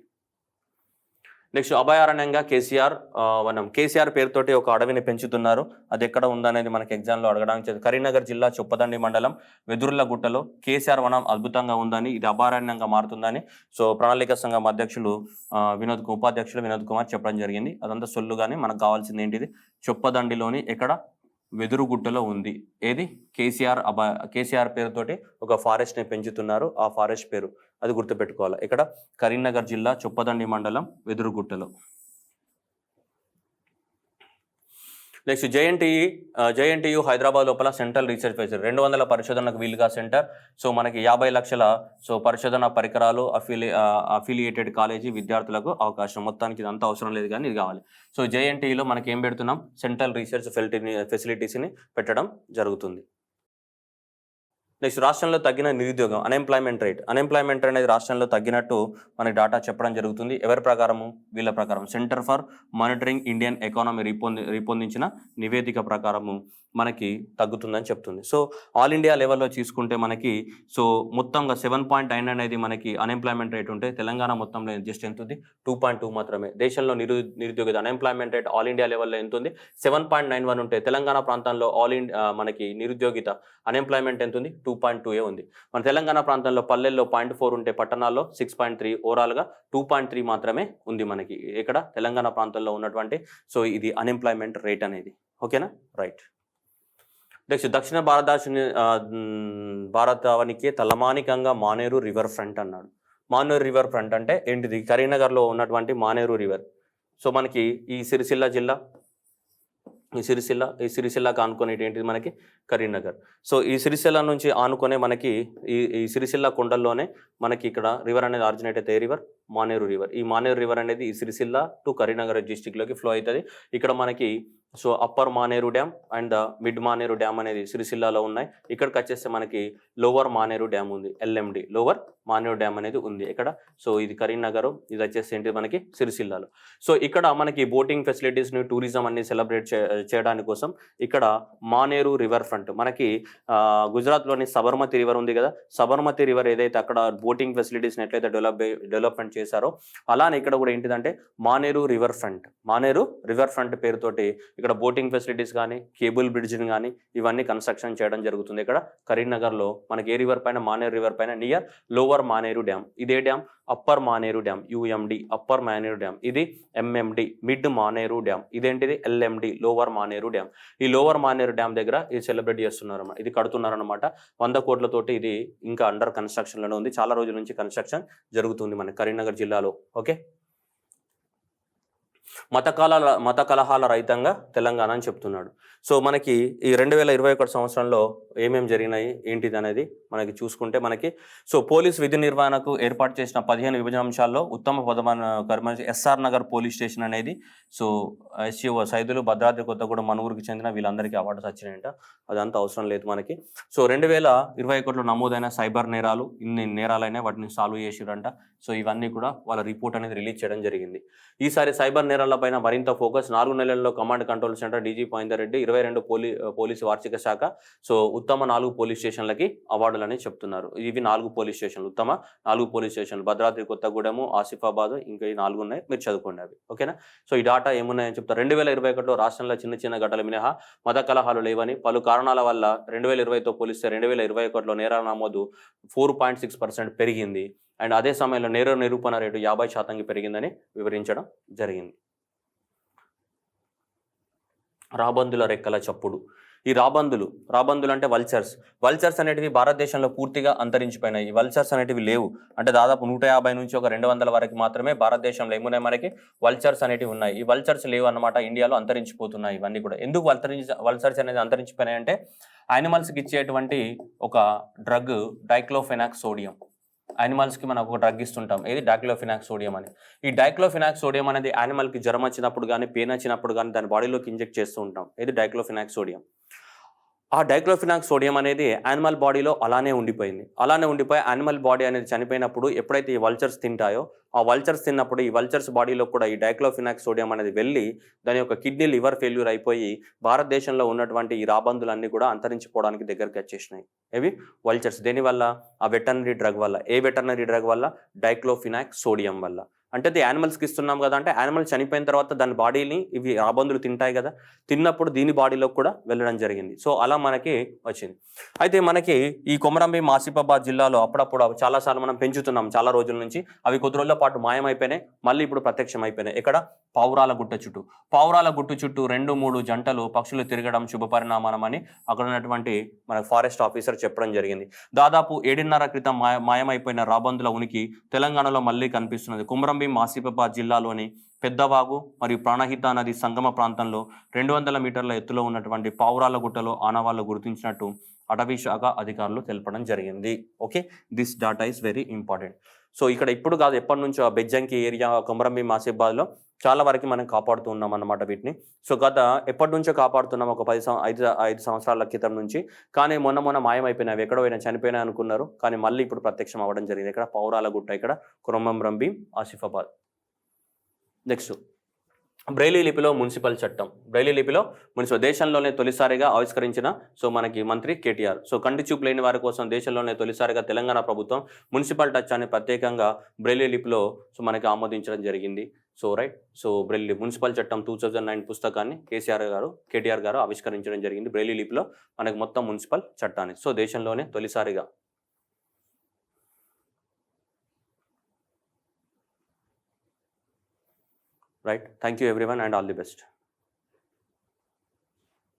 నెక్స్ట్ అభయారణ్యంగా కేసీఆర్ పేరుతోటి ఒక అడవిని పెంచుతున్నారు. అది ఎక్కడ ఉందనేది మనకి ఎగ్జామ్లో అడగడానికి. కరీంనగర్ జిల్లా చొప్పదండి మండలం వెదుర్లగుట్టలో కేసీఆర్ వనం అద్భుతంగా ఉందని, ఇది అభయారణ్యంగా మారుతుందని సో ప్రణాళిక సంఘం అధ్యక్షులు ఉపాధ్యక్షులు వినోద్ కుమార్ చెప్పడం జరిగింది. అదంతా సొల్లు. కానీ మనకు కావాల్సింది ఏంటిది, చొప్పదండిలోని ఎక్కడ వెదురుగుట్టలో ఉంది. ఏది కేసీఆర్ పేరుతోటి ఒక ఫారెస్ట్ ని పెంచుతున్నారు. ఆ ఫారెస్ట్ పేరు అది గుర్తుపెట్టుకోవాలి. ఇక్కడ కరీంనగర్ జిల్లా చొప్పదండి మండలం వెదురుగుట్టలో. నెక్స్ట్ జేఎన్టీయు హైదరాబాద్ లోపల సెంట్రల్ రీసెర్చ్ ఫెసిలిటీ 200 పరిశోధనకు వీలుగా సెంటర్. సో మనకి 50 లక్షల పరిశోధన పరికరాలు అఫిలియేటెడ్ కాలేజీ విద్యార్థులకు అవకాశం. మొత్తానికి ఇదంతా అవసరం లేదు కానీ ఇది కావాలి. సో జేఎన్టీయులో మనకి ఏం పెడుతున్నాం, సెంట్రల్ రీసెర్చ్ ఫెసిలిటీస్ని పెట్టడం జరుగుతుంది. నెక్స్ట్ రాష్ట్రంలో తగ్గిన నిరుద్యోగం, అన్ఎంప్లాయ్మెంట్ అనేది రాష్ట్రంలో తగ్గినట్టు మనకి డాటా చెప్పడం జరుగుతుంది. ఎవరి ప్రకారము, వీళ్ళ ప్రకారం centre for monitoring Indian economy రూపొందించిన నివేదిక ప్రకారము మనకి తగ్గుతుందని చెప్తుంది. సో ఆల్ ఇండియా లెవెల్లో చూసుకుంటే మనకి మొత్తంగా 7.9 అనేది మనకి అన్ఎంప్లాయ్మెంట్ రేట్ ఉంటే తెలంగాణ మొత్తంలో జస్ట్ ఎంత ఉంది, 2.2 మాత్రమే. దేశంలో నిరుద్యోగ అన్ఎంప్లాయ్మెంట్ రేట్ ఆల్ ఇండియా లెవెల్లో ఎంత ఉంది, 7.91 ఉంటే తెలంగాణ ప్రాంతంలో మనకి నిరుద్యోగిత అన్ఎంప్లాయ్మెంట్ ఎంత ఉంది, 2.2 ఉంది. మన తెలంగాణ ప్రాంతంలో పల్లెల్లో 0.4 ఉంటే పట్టణాల్లో 6.3, ఓవరాల్గా 2.3 మాత్రమే ఉంది మనకి ఇక్కడ తెలంగాణ ప్రాంతంలో ఉన్నటువంటి. సో ఇది అన్ఎంప్లాయ్మెంట్ రేట్ అనేది. ఓకేనా, రైట్. నెక్స్ట్ దక్షిణ భారతావనికి తలమానికంగా మానేరు రివర్ ఫ్రంట్ అన్నాడు. మానేరు రివర్ ఫ్రంట్ అంటే ఏంటిది, కరీంనగర్లో ఉన్నటువంటి మానేరు రివర్. సో మనకి ఈ సిరిసిల్ల జిల్లా, ఈ సిరిసిల్లాకు ఆనుకునే ఏంటిది మనకి కరీంనగర్. సో ఈ సిరిసిల్ల నుంచి ఆనుకునే మనకి ఈ సిరిసిల్ల కొండల్లోనే మనకి ఇక్కడ రివర్ అనేది ఆరిజినేట్ అయితే రివర్ మానేరు రివర్. ఈ మానేరు రివర్ అనేది ఈ సిరిసిల్ల టు కరీంనగర్ డిస్టిక్లోకి ఫ్లో అవుతుంది. ఇక్కడ మనకి upper Maneru dam and mid Maneru dam అనేది సిరిసిల్లాలో ఉన్నాయి. ఇక్కడికి వచ్చేస్తే మనకి లోవర్ మానేరు డ్యామ్ ఉంది, LMD లోవర్ మానేరు డ్యామ్ అనేది ఉంది ఇక్కడ. సో ఇది కరీంనగర్, ఇది వచ్చేసి ఏంటి మనకి సిరిసిల్లాలో. సో ఇక్కడ మనకి బోటింగ్ ఫెసిలిటీస్ని, టూరిజం అన్ని సెలబ్రేట్ చేయడానికి కోసం ఇక్కడ మానేరు రివర్ ఫ్రంట్ మనకి గుజరాత్లోని సబర్మతి రివర్ ఉంది కదా, సబర్మతి రివర్ ఏదైతే అక్కడ బోటింగ్ ఫెసిలిటీస్ని ఎట్లయితే డెవలప్మెంట్ చేశారో అలానే ఇక్కడ కూడా ఏంటిదంటే మానేరు రివర్ ఫ్రంట్ పేరుతోటి ఇక్కడ బోటింగ్ ఫెసిలిటీస్ కానీ, కేబుల్ బ్రిడ్జ్ని కానీ ఇవన్నీ కన్స్ట్రక్షన్ చేయడం జరుగుతుంది ఇక్కడ కరీంనగర్లో. మనకి ఏ రివర్ పైన, మానేరు రివర్ పైన, నియర్ లోవర్ మానేరు డ్యామ్. ఇదే dam upper Maneru dam, UMD upper Maneru dam. ఇది MMD మిడ్ మానేరు డ్యామ్. ఇదేంటిది LMD లోవర్ మానేరు డ్యామ్. ఈ లోవర్ మానేరు డ్యామ్ దగ్గర ఇది సెలబ్రేట్ చేస్తున్నారు, ఇది కడుతున్నారనమాట. 100 కోట్లతోటి ఇది ఇంకా అండర్ కన్స్ట్రక్షన్లోనే ఉంది. చాలా రోజుల నుంచి కన్స్ట్రక్షన్ జరుగుతుంది మన కరీంనగర్ జిల్లాలో. ఓకే, మత కలహాల రహితంగా తెలంగాణ అని చెప్తున్నాడు. సో మనకి ఈ 2021 సంవత్సరంలో ఏమేమి జరిగినాయి ఏంటిది అనేది మనకి చూసుకుంటే మనకి పోలీస్ విధి నిర్వహణకు ఏర్పాటు చేసిన 15 విభజన అంశాల్లో ఉత్తమ కర్మ SR నగర్ పోలీస్ స్టేషన్ అనేది SCO సైదులు, భద్రాద్రి కొత్తగూడెం, మనుగురికి చెందిన వీళ్ళందరికీ అవార్డ్స్ వచ్చినాయంట. అదంతా అవసరం లేదు మనకి. 2021లో నమోదైన సైబర్ నేరాలు, ఇన్ని నేరాలైనా వాటిని సాల్వ్ చేసిరంట. సో ఇవన్నీ కూడా వాళ్ళ రిపోర్ట్ అనేది రిలీజ్ చేయడం జరిగింది. ఈసారి సైబర్ నేరాలపైన మరింత ఫోకస్. 4 నెలల్లో command control centre DG Mahender Reddy 22 police వార్షిక శాఖ ఉత్తమ 4 పోలీస్ స్టేషన్లకి అవార్డులు అని చెప్తున్నారు. ఇవి 4 పోలీస్ స్టేషన్లు, ఉత్తమ 4 పోలీస్ స్టేషన్లు, భద్రాద్రి కొత్తగూడెము, ఆసిఫాబాద్, ఇంకా ఈ 4 ఉన్నాయి. మీరు చదువుకోండి అవి. ఓకేనా. సో ఈ డాటా ఏమున్నాయని చెప్తారు. 2021లో రాష్ట్రంలో చిన్న ఘటనలు మినహా మత కలహాలు లేవని, పలు కారణాల వల్ల 2020తో పోలిస్తే 2021లో నేరాల నమోదు 4.6% పెరిగింది. అండ్ అదే సమయంలో నేర నిరూపణ రేటు 50% పెరిగిందని వివరించడం జరిగింది. రాబందుల రెక్కల చప్పుడు. ఈ రాబందులు అంటే వల్చర్స్ అనేటివి భారతదేశంలో పూర్తిగా అంతరించిపోయినాయి. ఈ వల్చర్స్ అనేటివి లేవు. అంటే దాదాపు 150 నుంచి ఒక 200 వరకు మాత్రమే భారతదేశంలో ఏమున్నాయి మనకి వల్చర్స్ అనేటివి ఉన్నాయి. ఈ వల్చర్స్ లేవు అన్నమాట, ఇండియాలో అంతరించిపోతున్నాయి ఇవన్నీ కూడా. ఎందుకు వల్చర్స్ అనేది అంతరించిపోయినాయి అంటే యానిమల్స్కి ఇచ్చేటువంటి ఒక డ్రగ్ డైక్లోఫెనాక్ సోడియం. యానిమల్స్కి మనం ఒక డ్రగ్ ఇస్తుంటాం, ఏది డైక్లోఫెనాక్ సోడియం అని. ఈ డైక్లోఫెనాక్ సోడియం అనేది యానిమల్కి జ్వరం వచ్చినప్పుడు కానీ, పెయిన్ వచ్చినప్పుడు కానీ దాని బాడీలోకి ఇంజెక్ట్ చేస్తూ ఉంటాం, ఏది డైక్లోఫెనాక్ సోడియం. ఆ డైక్లోఫెనాక్ సోడియం అనేది యానిమల్ బాడీలో అలానే ఉండిపోయి యానిమల్ బాడీ అనేది చనిపోయినప్పుడు ఎప్పుడైతే ఈ వల్చర్స్ తింటాయో, ఆ వల్చర్స్ తిన్నప్పుడు ఈ వల్చర్స్ బాడీలో కూడా ఈ డైక్లోఫెనాక్ సోడియం అనేది వెళ్ళి దాని యొక్క కిడ్నీ, లివర్ ఫెయిల్యూర్ అయిపోయి భారతదేశంలో ఉన్నటువంటి ఈ రాబందులన్నీ కూడా అంతరించిపోవడానికి దగ్గరికి వచ్చేసినాయి. ఇవి వల్చర్స్. దేనివల్ల? ఆ వెటర్నరీ డ్రగ్ వల్ల. ఏ వెటర్నరీ డ్రగ్ వల్ల? డైక్లోఫెనాక్ సోడియం వల్ల. అంటే అది యానిమల్స్కి ఇస్తున్నాం కదా, అంటే యానిమల్ చనిపోయిన తర్వాత దాని బాడీని ఇవి రాబందులు తింటాయి కదా, తిన్నప్పుడు దీని బాడీలోకి కూడా వెళ్ళడం జరిగింది. సో అలా మనకి వచ్చింది. అయితే మనకి ఈ కొమరంభీం, ఆసిఫాబాద్ జిల్లాలో అప్పుడప్పుడు చాలాసార్లు మనం పెంచుతున్నాం చాలా రోజుల నుంచి. అవి కొద్ది రోజుల పాటు మాయమైపోయినాయి, మళ్ళీ ఇప్పుడు ప్రత్యక్షం అయిపోయినాయి. ఇక్కడ పావురాల గుట్ట చుట్టూ 2-3 జంటలు పక్షులు తిరగడం శుభపరిణామని అక్కడ ఉన్నటువంటి మన ఫారెస్ట్ ఆఫీసర్ చెప్పడం జరిగింది. దాదాపు 7.5 క్రితం మాయమైపోయిన రాబందుల ఉనికి తెలంగాణలో మళ్ళీ కనిపిస్తున్నది. కొమరంభీం కొమరంభీం ఆసిఫాబాద్ జిల్లాలోని పెద్దవాగు మరియు ప్రాణహిత నది సంగమ ప్రాంతంలో 200 మీటర్ల ఎత్తులో ఉన్నటువంటి పావురాలగుట్టలో ఆనవాళ్లు గుర్తించినట్టు అటవీ శాఖ అధికారులు తెలపడం జరిగింది. Okay, this data is very important. So ఇక్కడ ఇప్పుడు కాదు, ఎప్పటి నుంచో బెజ్జంకి ఏరియా కొమరంభీం ఆసిఫాబాద్లో చాలా వరకు మనం కాపాడుతూ ఉన్నాం అన్నమాట వీటిని. సో ఎప్పటి నుంచో కాపాడుతున్నాం, ఒక 5 సంవత్సరాల క్రితం నుంచి. కానీ మొన్న మాయమైపోయినాయి, ఎక్కడో పోయినా చనిపోయినా అనుకున్నారు, కానీ మళ్ళీ ఇప్పుడు ప్రత్యక్షం అవ్వడం జరిగింది. ఇక్కడ పౌరాలగుట్ట, ఇక్కడ కొమరంభీం ఆసిఫాబాద్. నెక్స్ట్, బ్రెయిలీ లిపిలో మున్సిపల్ చట్టం. బ్రెయిలీ లిపిలో దేశంలోనే తొలిసారిగా ఆవిష్కరించిన మనకి మంత్రి కేటీఆర్. కంటి చూపు లేని వారి కోసం దేశంలోనే తొలిసారిగా తెలంగాణ ప్రభుత్వం మున్సిపల్ టచ్ అని ప్రత్యేకంగా బ్రెయిలీ లిపిలో మనకి ఆమోదించడం జరిగింది. రైట్, బ్రెయిలీ మున్సిపల్ చట్టం 2009 పుస్తకాన్ని కేటీఆర్ గారు ఆవిష్కరించడం జరిగింది. బ్రెయిలీ లిపిలో మనకి మొత్తం మున్సిపల్ చట్టాన్ని దేశంలోనే తొలిసారిగా. Right. Thank you everyone and all the best.